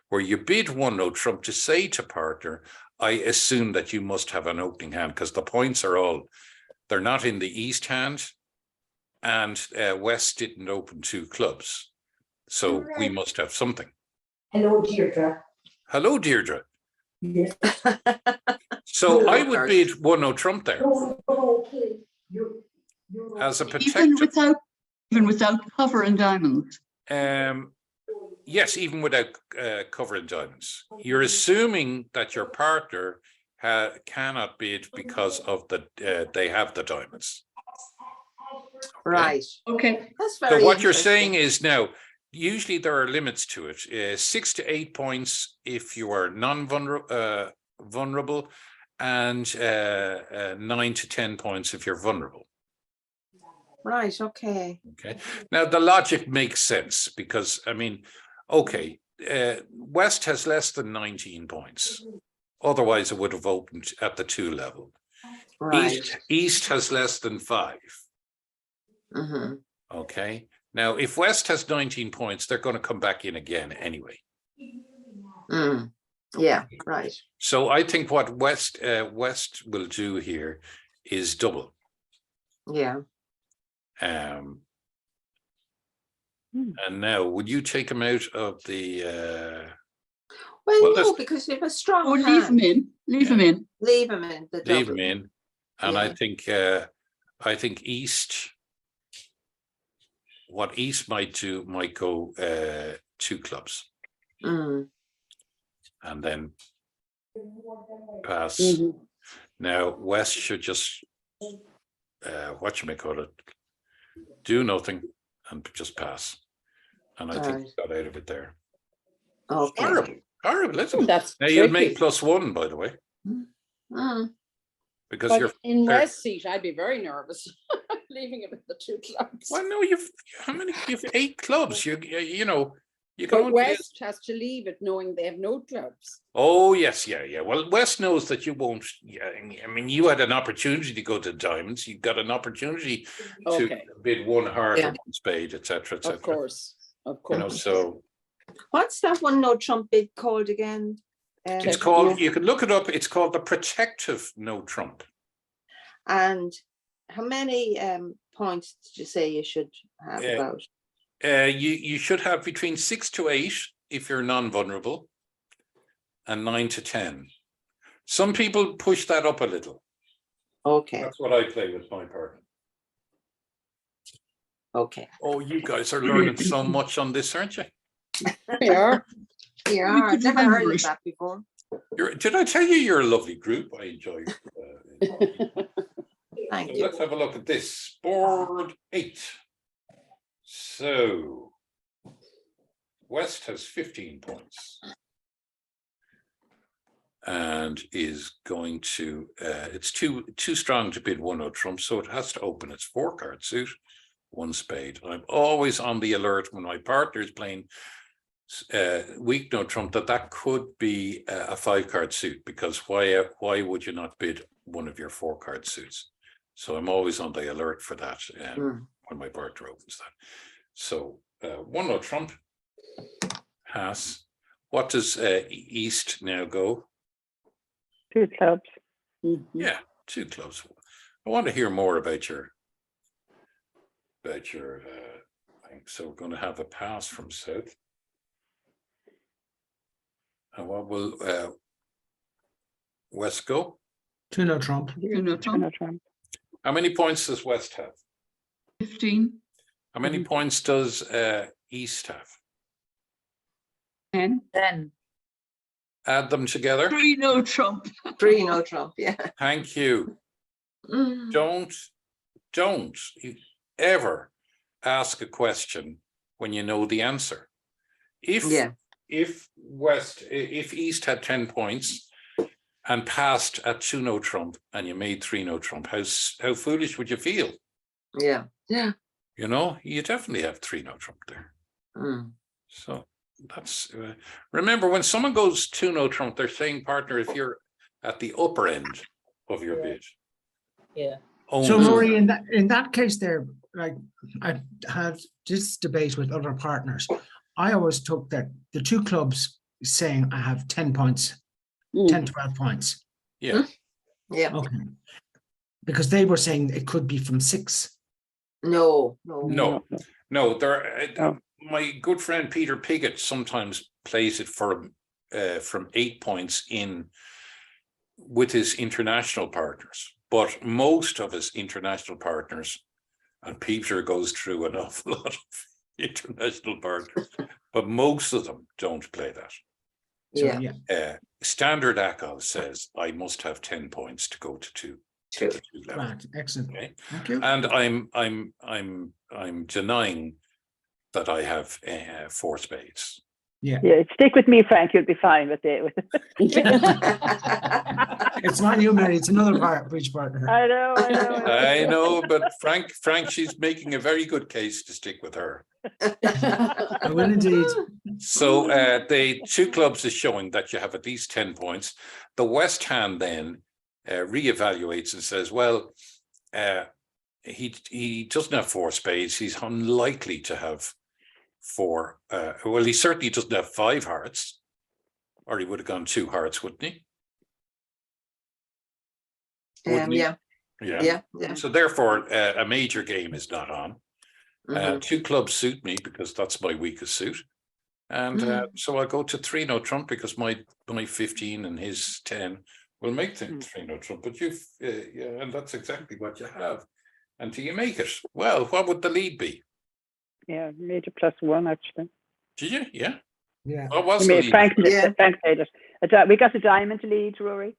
where you bid 1 no Trump to say to partner, I assume that you must have an opening hand, because the points are all they're not in the East hand, and West didn't open 2 clubs. So we must have something. Hello, Deirdre. Hello, Deirdre. Yes. So I would Card. bid 1-0 trump there as a Even protective. without cover and diamonds. Yes, even without covering diamonds. You're assuming that your partner cannot bid because of they have the diamonds. Right. Okay. That's very So what you're interesting. saying is now, usually there are limits to it. 6 to 8 points if you are non-vulnerable, and 9 to 10 points if you're vulnerable. Right, okay. Okay. Now the logic makes sense because, I mean, okay, West has less than 19 points. Otherwise, it would have opened at the 2 level. Right. East has less than 5. Mm-hmm. Okay. Now, if West has 19 points, they're going to come back in again anyway. Mm. Yeah, right. So I think what West will do here is double. Yeah. And now, would you take him out of the? Well, there's- no, because if a strong Or leave hand, them in. Leave them in. leave him in the Leave double. him in, and Yeah. I think East. What East might do might go 2 clubs, Mm. and then pass. Mhm. Now West should just do nothing and just pass, and I think Right. he got out of it there. Okay. Horrible, isn't it? That's Now you'll make tricky. +1, by the way, Mm. because But you're in fair- West seat, I'd be very nervous leaving it with the 2 clubs. Well, no, you've 8 clubs. You know you can But only. West has to leave it knowing they have no clubs. Oh yes, yeah. Well, West knows that you won't. Yeah, I mean, you had an opportunity to go to diamonds. You got an opportunity to Okay, bid 1 heart Yeah. or 1 spade, etc., etc. of course, of You know, course. so What's that one no trump bid called again? it's called. You can look it up. It's called the protective no trump. And how many points did you say you should have about? You should have between 6 to 8 if you're non-vulnerable, and 9 to 10. Some people push that up a little. Okay. That's what I play with my partner. Okay. Oh, you guys are learning so much on this, aren't you? We are. Yeah, We I've could never remember heard of it. that before. Did I tell you you're a lovely group? I enjoy. Thank So you. let's have a look at this. Board 8. So West has 15 points and is going to. It's too strong to bid 1-0 trump, so it has to open its 4-card suit, 1 spade. I'm always on the alert when my partner is playing weak no trump that could be a 5-card suit, because why would you not bid one of your 4-card suits? So I'm always on the alert for that when my partner opens that. So 1-0 trump, pass. What does East now go? 2 clubs. Mhm. Yeah, 2 clubs. I want to hear more about your thing. So we're going to have a pass from South. And what will West go? 2-0 trump. You know, Trump. Donald Trump. How many points does West have? 15, How many points does East have? 10. Add them together. 3 no Trump. 3 no trump. Yeah. Thank you. Mm. Don't you ever ask a question when you know the answer. If East had 10 points and passed at 2-0 trump and you made 3-0 trump, how foolish would you feel? Yeah. Yeah. You know, you definitely have 3-0 trump there. Mm. So that's remember, when someone goes 2-0 trump, they're saying, partner, if you're at the upper end of your bid. Yeah. So Only. Maureen, in that case there, like I've had this debate with other partners. I always took that the 2 clubs saying I have 10 points, 10, 12 points. Yeah. Yeah. Okay. because they were saying it could be from 6. No. No, there. Oh. My good friend Peter Piggott sometimes plays it from 8 points in with his international partners, but most of his international partners, and Peter goes through an awful lot of international partners, but most of them don't play that. So, Yeah. Standard ACO says I must have 10 points to go to 2. True. to 2 level. Right, excellent. Okay. Thank you. And I'm denying that I have 4 spades. Yeah, stick with me, Frank. You'll be fine with it. It's not you, Mary. It's another bridge partner. I know. I know, but Frank, she's making a very good case to stick with her. I will indeed. So the 2 clubs is showing that you have at least 10 points. The West hand then reevaluates and says, well, he doesn't have 4 spades. He's unlikely to have 4. Well, he certainly doesn't have 5 hearts, or he would have gone 2 hearts, wouldn't he? Wouldn't he? Yeah. So therefore, a major game is not on. Mhm. 2 clubs suit me because that's my weakest suit, and so I'll go to 3 no trump because my 15 and his 10 will make the 3 no trump. But you've yeah, and that's exactly what you have. And do you make it? Well, what would the lead be? Yeah, major +1 actually. Did you? Yeah. Yeah. What was the lead? Frank Yeah. said it. We got a diamond lead, Rory,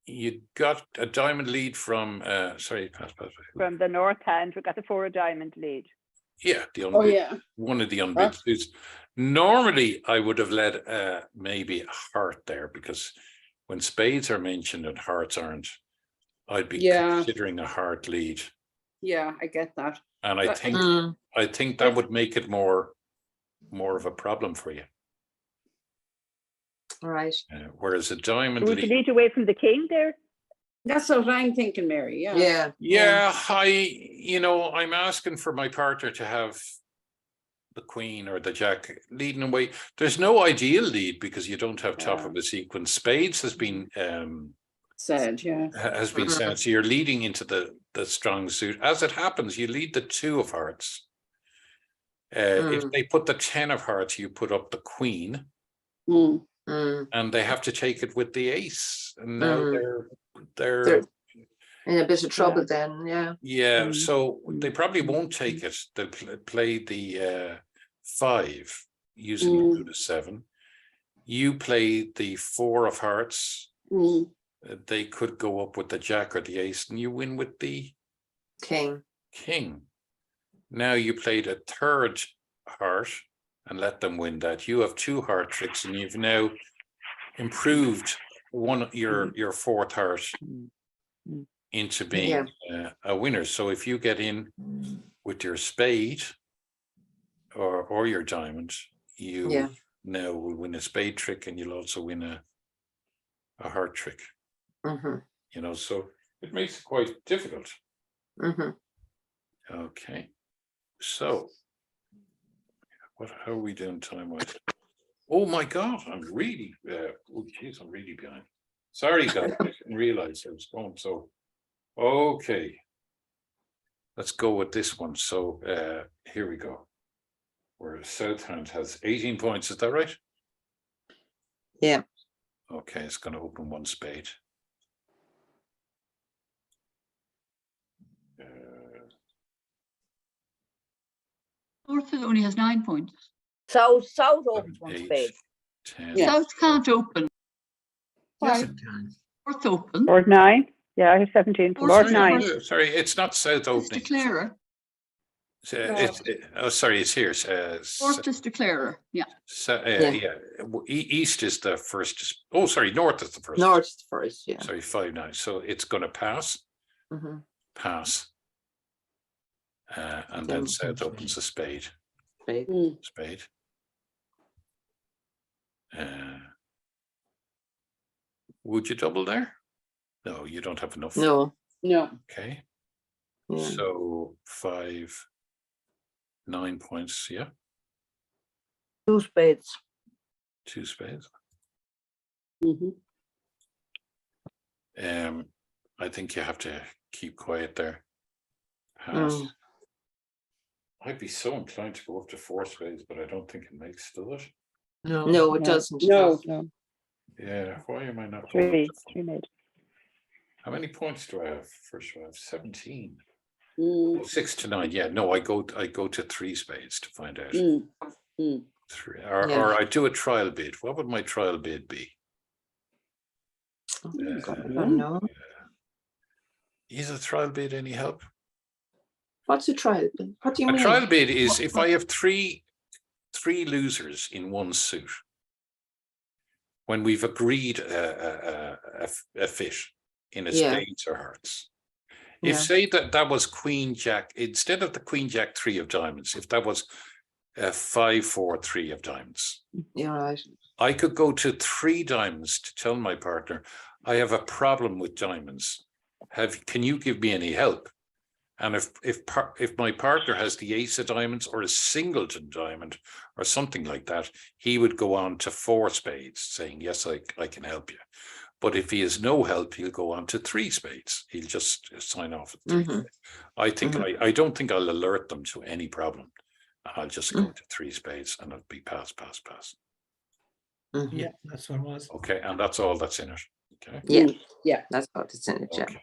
You got a diamond lead from sorry, pass. from the north hand. We got a 4 diamond lead. Yeah, the unbid, yeah. one of the unbid suits. Normally, I would have led maybe a heart there, because when spades are mentioned and hearts aren't, I'd be considering a heart lead. Yeah, I get that. And I think that would make it more of a problem for you. All right. Whereas a diamond Would you lead, lead away from the king there? That's what I'm thinking, Mary. Yeah. I'm asking for my partner to have the queen or the jack leading away. There's no ideal lead because you don't have top of a sequence. Spades has been Said, said. So you're leading into the strong suit. As it happens, you lead the 2 of hearts. If they put the 10 of hearts, you put up the queen, and they have to take it with the ace. And now they're in a bit of trouble then. Yeah. So they probably won't take it. They'll play the 5 using the 7. You play the 4 of hearts. They could go up with the jack or the ace, and you win with the king. Now you played a 3rd heart and let them win that. You have 2 heart tricks, and you've now improved your 4th heart into being a winner. So if you get in with your spade or your diamond, you now will win a spade trick, and you'll also win a heart trick. So it makes it quite difficult. Okay, so how are we doing time-wise? Oh my God, I'm really I'm really behind. Sorry guys, I didn't realize I was going. So okay, let's go with this one. So here we go. Where South hand has 18 points, is that right? Yeah. Okay, it's going to open 1 spade. North only has 9 points. South opens 1 8, spade. 10. South can't open. Yes, it can. North open. Board 9. Yeah, I have 17. Board Board nine. 9. Sorry, it's not South It's opening. declarer. Sorry, it's here. North is declarer. Yeah. East is the first. Oh, sorry, North is the first. North first, yeah. Sorry, 5 now. So it's going to pass. Pass. And then South opens a spade. Spade. Would you double there? No, you don't have enough. No. Okay. Yeah. So 5, 9 points. Yeah. 2 spades. 2 spades. I think you have to keep quiet there. Pass. Mm. I'd be so inclined to go up to 4 spades, but I don't think it makes, does it? No. No, it No. doesn't. No, No, Yeah, why am I not going up to 4? three made. How many points do I have? First, I have 17. mm, Oh, 6 to 9. Yeah, no, I go to 3 spades to find out. mm. 3, Yeah. or I do a trial bid. What would my trial bid be? I don't know. Is a trial bid any help? What's a trial? What do you A mean? trial bid is if I have three losers in one suit, when we've agreed a fit in a Yeah. spades or hearts. If Yeah. say that was Queen Jack, instead of the Queen Jack 3 of diamonds, if that was 5 4 3 of diamonds, You're right. I could go to 3 diamonds to tell my partner, I have a problem with diamonds. Can you give me any help? And if my partner has the ace of diamonds or a singleton diamond or something like that, he would go on to 4 spades saying, yes, I can help you. But if he has no help, he'll go on to 3 spades. He'll just sign off at 3 Mhm. spades. I think I don't think I'll alert them to any problem. I'll just go to 3 spades and it'll be pass, pass, pass. Mhm. Yeah, that's what it was. Okay, and that's all that's in it. Okay. Yeah. Yeah. That's what it's in it, yeah. Okay.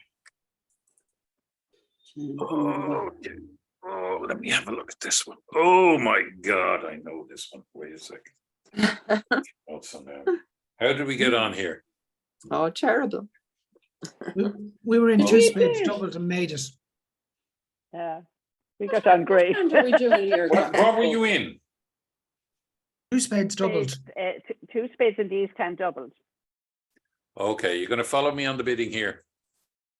Oh, let me have a look at this one. Oh my God, I know this one. Wait a second. What's on there? How did we get on here? Oh, terrible. We were in Oh. 2 spades, doubled and made it. Yeah, we got on great. What are we doing here? What were you in? 2 spades doubled. Spades, 2 spades in these 10 doubled. Okay, you're going to follow me on the bidding here.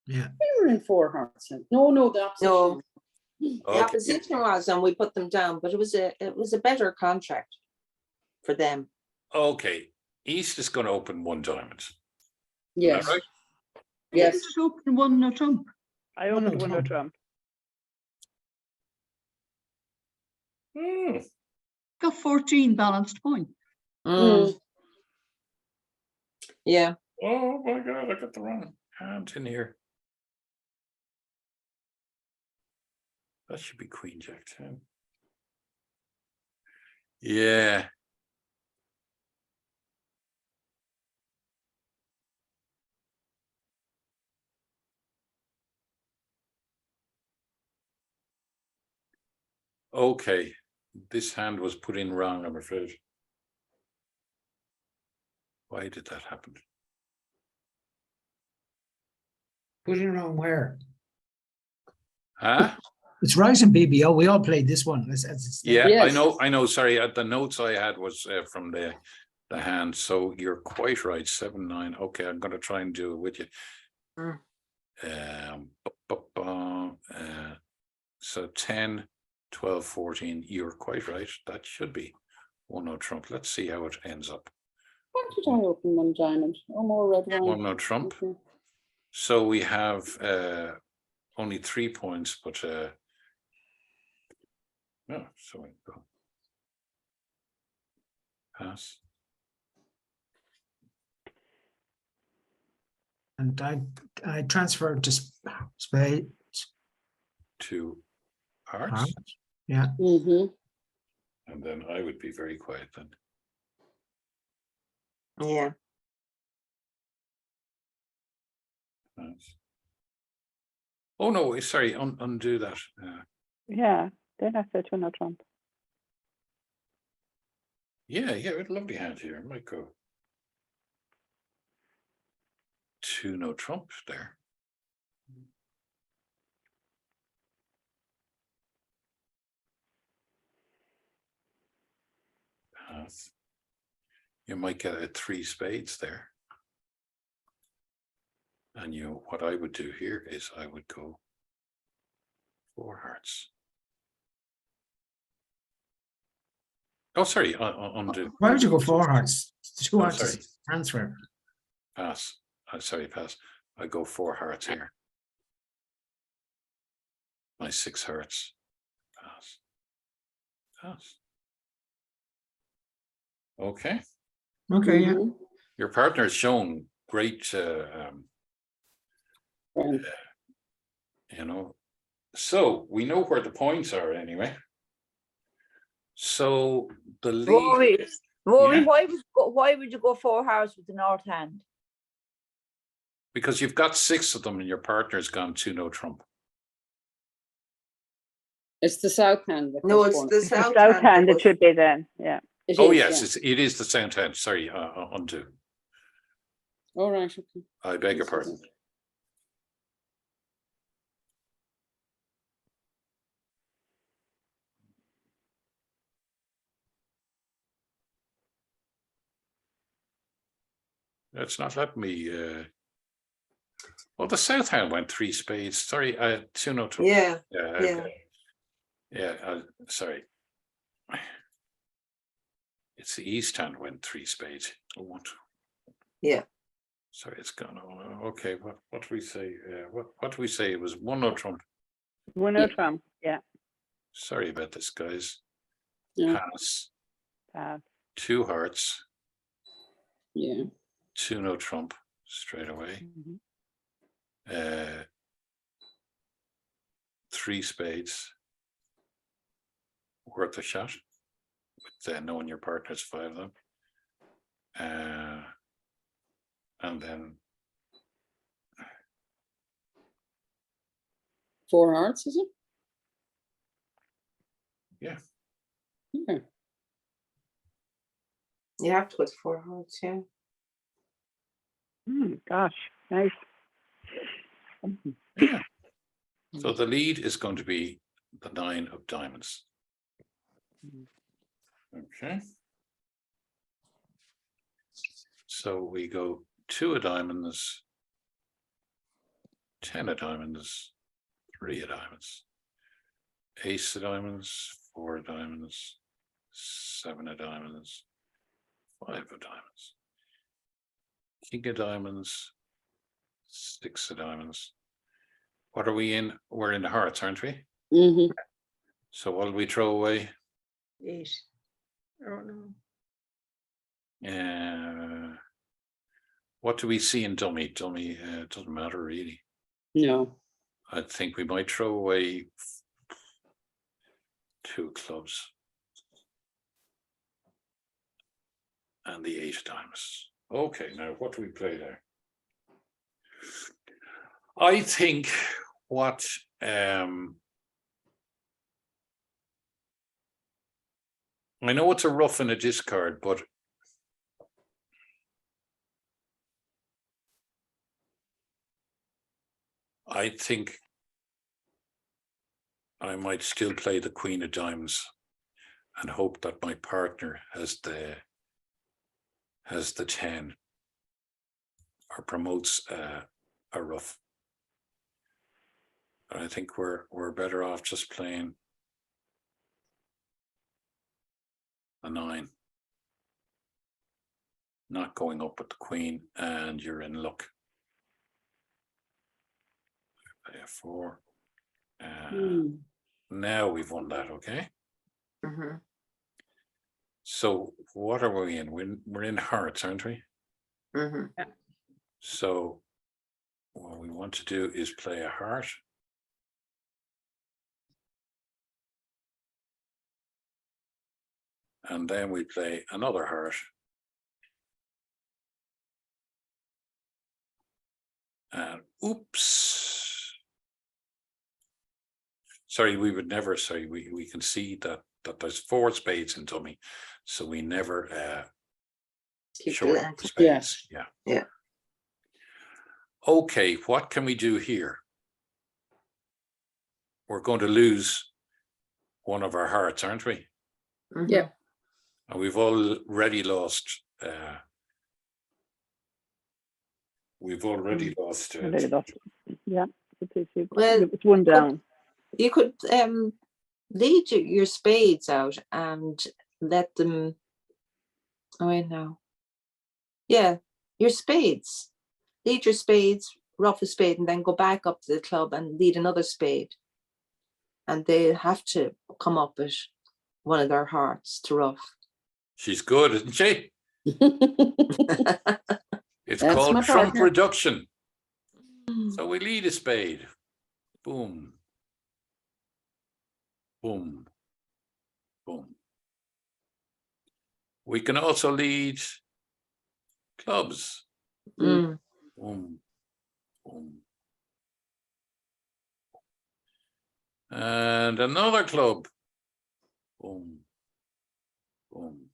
Yeah. We were in 4 hearts. No, the opposite. No. The Okay. opposition was, and we put them down, but it was a better contract for them. Okay, East is going to open 1 diamond. Yes. right? Yes. Just open one no trump. I Oh, no, opened one no Trump. trump. Got 14 balanced points. Mm. Yeah. Oh my God, I got the wrong hand in here. That should be Queen Jack 10. Yeah. Okay, this hand was put in wrong, I'm afraid. Why did that happen? Put it around where? Huh? It's Rising BBO. We all played this one. Yeah, Yes. I know. Sorry, the notes I had was from the hand. So you're quite right. 7 9. Okay, I'm going to try and do it with you. So 10, 12, 14. You're quite right. That should be 1-0 trump. Let's see how it ends up. Why did I open 1 diamond? Oh, more red wine. 1-0 trump. Okay. So we have only 3 points, but no. So we go pass. And I transferred to spade. To hearts. Hearts. Yeah. And then I would be very quiet then. Yeah. Nice. Oh no, sorry, undo that. Yeah, then I said 1-0 trump. Yeah, a lovely hand here. Might go 2-0 trump there. Pass. You might get a 3 spades there. And what I would do here is I would go 4 hearts. Oh, sorry, undo. Why would you go 4 hearts? 2 Oh, hearts sorry. is transfer. Pass. Sorry, pass. I go 4 hearts here. My 6 hearts. Pass. Pass. Okay. Okay, yeah. Your partner has shown great You know, so we know where the points are anyway. So the lead, Rory, Rory, Yeah. why would you go 4 hearts with the north hand? because you've got 6 of them and your partner's gone 2 no trump. It's the south hand. that No, goes it's forward. the It's the south south hand. hand, that it goes- should be then, yeah. It Oh is, yes, it is the sound hand. Sorry, undo. yeah. All right, okay. I beg your pardon. That's not letting me. Well, the south hand went 3 spades. Sorry, 2 no trump. Yeah, Yeah. yeah. Okay. Yeah. Sorry. It's the east hand went 3 spades. Oh, 1, 2. Yeah. Sorry, it's gone. Okay. What do we say? What do we say? It was 1 no trump. 1 no trump, yeah. Sorry about this, guys. Yeah. Pass. Pass. 2 hearts. Yeah. 2 no trump straight away. Mhm. 3 spades. Worth a shot. With knowing your partner's 5 of them. And then 4 hearts, is it? Yeah. Yeah. You have to go to 4 hearts, yeah. Gosh, nice. Yeah. So the lead is going to be the 9 of diamonds. Okay. So we go 2 of diamonds, 10 of diamonds, 3 of diamonds, ace of diamonds, 4 of diamonds, 7 of diamonds, 5 of diamonds, king of diamonds, 6 of diamonds. What are we in? We're in the hearts, aren't we? Mm-hmm. So what do we throw away? 8. Oh, no. What do we see in dummy? Dummy doesn't matter really. No. I think we might throw away 2 clubs and the 8 of diamonds. Okay, now what do we play there? I think what I know it's a rough and a discard, but I think I might still play the queen of diamonds and hope that my partner has the 10 or promotes a rough. I think we're better off just playing a 9, not going up with the queen, and you're in luck. Play a 4. Now we've won that, okay? Mm-hmm. So what are we in? We're in hearts, aren't we? Mm-hmm. So what we want to do is play a heart. And then we play another heart. And oops. Sorry, we would never say we can see that there's 4 spades in dummy. So we never Keep short the length. spades. Yeah. Yeah. Okay, what can we do here? We're going to lose one of our hearts, aren't we? Mhm. Yeah. And we've already lost. We've already lost. Yeah, Well, it's 1 down. You could lead your spades out and let them. Oh, wait, no. Yeah, your spades. Lead your spades, rough a spade, and then go back up to the club and lead another spade. And they have to come up with one of their hearts to rough. She's good, isn't she? It's That's my called trump partner. reduction. So we lead a spade. Boom. Boom. Boom. We can also lead clubs. Mm. Boom. Boom. And another club. Boom. Boom.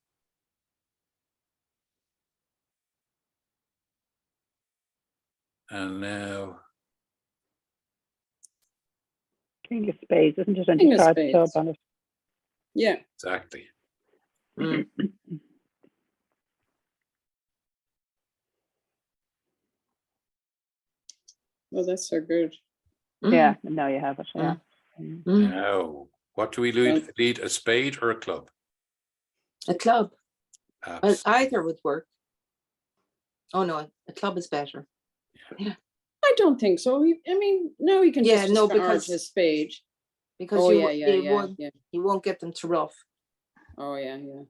And now King of spades, isn't it? And King of discard spades. club on it. Yeah. exactly. Mm. Well, that's so good. Yeah, and now you have it. Yeah. Mm. Now, what do we lead? Lead a spade or a club? A club. Well, Abs- either would work. Oh no, a club is better. I don't think so. I mean, no, he can Yeah, just no, discard because- his spade. Because Oh, you, yeah, yeah, you yeah, won't, yeah. you won't get them to rough. Oh, yeah, yeah.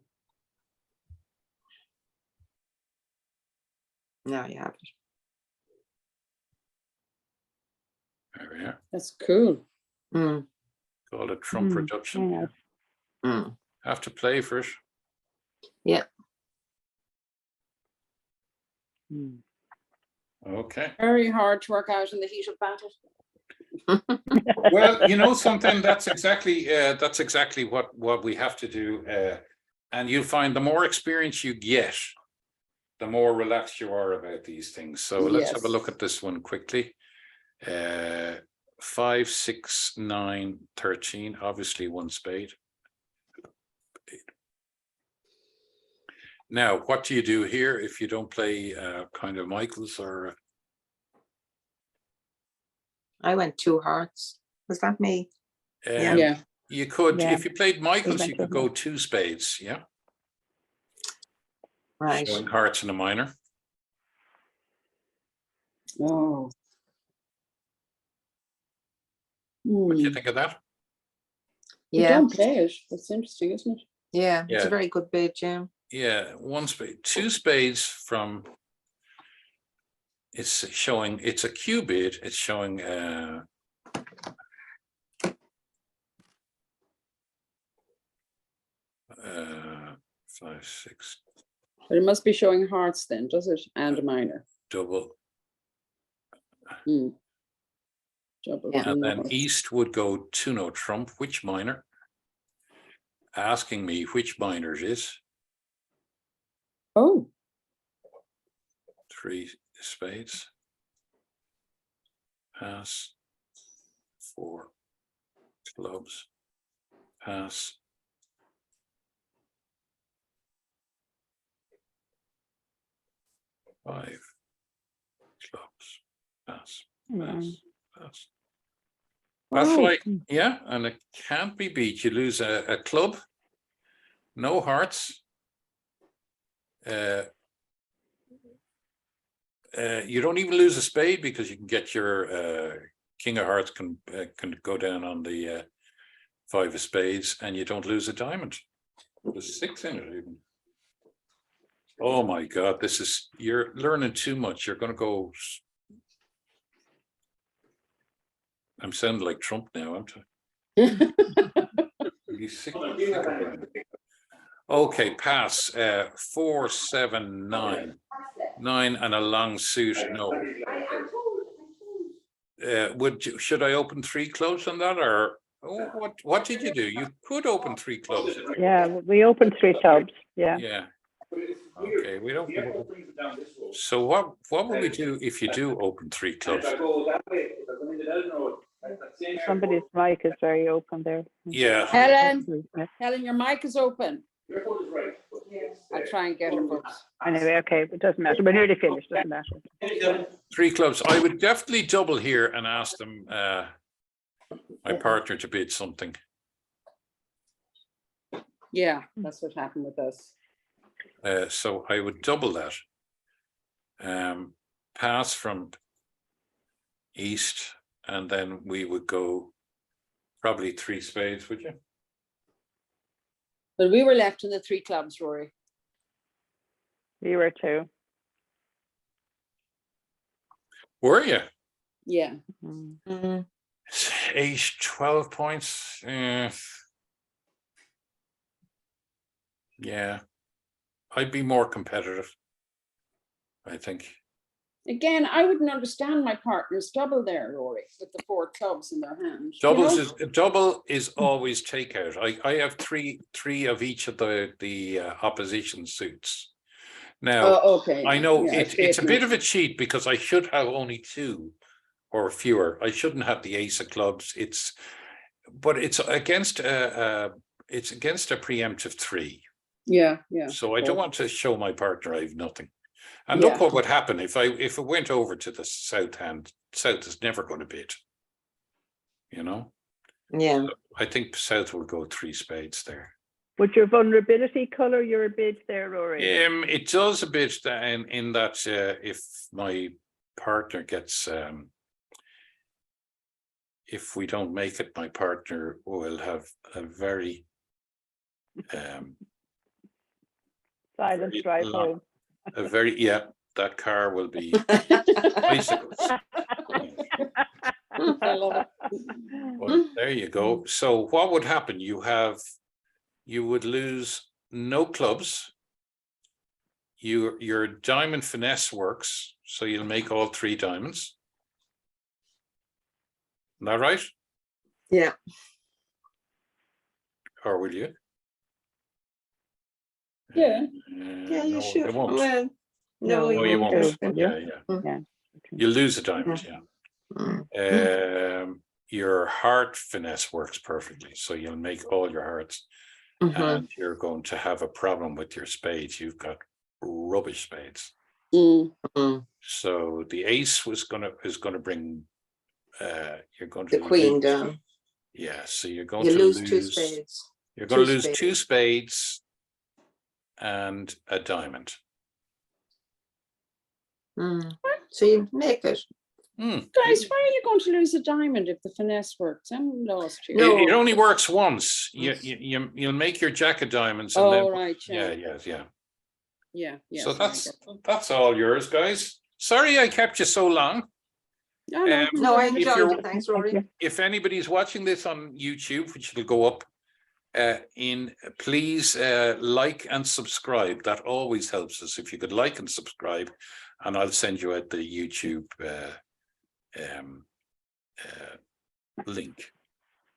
No, you have it. There we are. That's cool. Mm. Called a Trump Mm, reduction. yeah. Mm. Have to play for it. Yeah. Mm. Okay. Very hard to work out in the heat of battle. Well, you know something, that's exactly what we have to do. And you'll find the more experience you get, the more relaxed you are about these things. So let's have a Yes. look at this one quickly. 5, 6, 9, 13, obviously one spade. Now, what do you do here if you don't play kind of Michael's or? I went 2 hearts. Was that me? Yeah. Yeah. You could, Yeah. if you played Michael's, went you could with go 2 spades, yeah? Right. Showing hearts in a minor. Oh. What do you Hmm. think of that? You Yeah. don't play it. That's interesting, isn't it? Yeah. It's Yeah. a very good bid, Jim. Yeah, 1 spade, 2 spades from. It's showing, it's a Q bid. It's showing 5, 6, But it must be showing hearts then, does it? And a minor. double. Hmm. Double. Yeah. And no then hearts. East would go 2 no trump, which minor? Asking me which minor it is. Oh. 3 spades. Pass. 4 clubs. Pass. 5 clubs. Pass. Pass. Pass. That's Oh. like, yeah, and it can't be beat. You lose a club, no hearts. You don't even lose a spade because you can get your king of hearts can go down on the 5 of spades, and you don't lose a diamond. There's 6 in it even. Oh my God, you're learning too much. You're going to go. I'm sounding like Trump now, aren't I? Really sick of it. Okay, pass. 4, 7, 9. 9 and a long suit. No. Should I open 3 clubs on that, or what did you do? You could open 3 clubs. Yeah, we opened 3 clubs. Yeah. Yeah. Okay, we don't. So what would we do if you do open 3 clubs? Somebody's mic is very open there. Yeah. Helen, Yeah. Helen, your mic is open. I'll try and get her, folks. Anyway, okay, it doesn't matter. We're nearly finished. Doesn't matter. 3 clubs. I would definitely double here and ask them, my partner, to bid something. Yeah, that's what happened with us. So I would double that. Pass from East, and then we would go probably 3 spades, would you? But we were left in the 3 clubs, Rory. We were 2. Were you? Yeah. Mm. Mm. 12 points. Yeah, I'd be more competitive, I think. Again, I wouldn't understand my partner's double there, Rory, with the 4 clubs in their hand. you Doubles know? double is always takeout. I have three of each of the opposition suits. Now, Oh, okay. I know yeah, it's a straight bit now. of a cheat because I should have only 2 or fewer. I shouldn't have the ace of clubs. But it's against a preemptive 3. Yeah, yeah. So I of don't course. want to show my partner I have nothing. And Yeah. look what would happen if it went over to the south hand. South is never going to bid. You know, Yeah. I think south will go 3 spades there. Would your vulnerability colour your bid there, Rory? It does a bit in that if my partner gets if we don't make it, my partner will have a very Silent very drive long- home. that car will be bicycles. I love it. Well, there you go. So what would happen? You would lose no clubs. Your diamond finesse works, so you'll make all 3 diamonds. Isn't that right? Yeah. Or will you? Yeah. Yeah, you No, should. you won't. Well, no, No, you Oh, you won't. won't. Will Yeah, you? yeah. Yeah. You lose a diamond, yeah. Mm. Your heart finesse works perfectly, so you'll make all your hearts, Mhm. and you're going to have a problem with your spades. You've got rubbish spades. Mm. Mm. So the ace is going to bring. You're going The to queen lose. down. Yeah, so you're going You to lose lose 2 spades. You're going to Two lose spades. 2 spades and a diamond. Mm. So you make it. Guys, why are you going to lose a diamond if the finesse works? I'm lost here. No. It only works once. You'll make your jack of diamonds, and Oh, then right. yeah. Yeah. So sorry. that's all yours, guys. Sorry I kept you so long. No, no, No, I If enjoyed you're- it. Thanks, Rory. If anybody's watching this on YouTube, which will go up, please like and subscribe. That always helps us. If you could like and subscribe, and I'll send you out the YouTube link.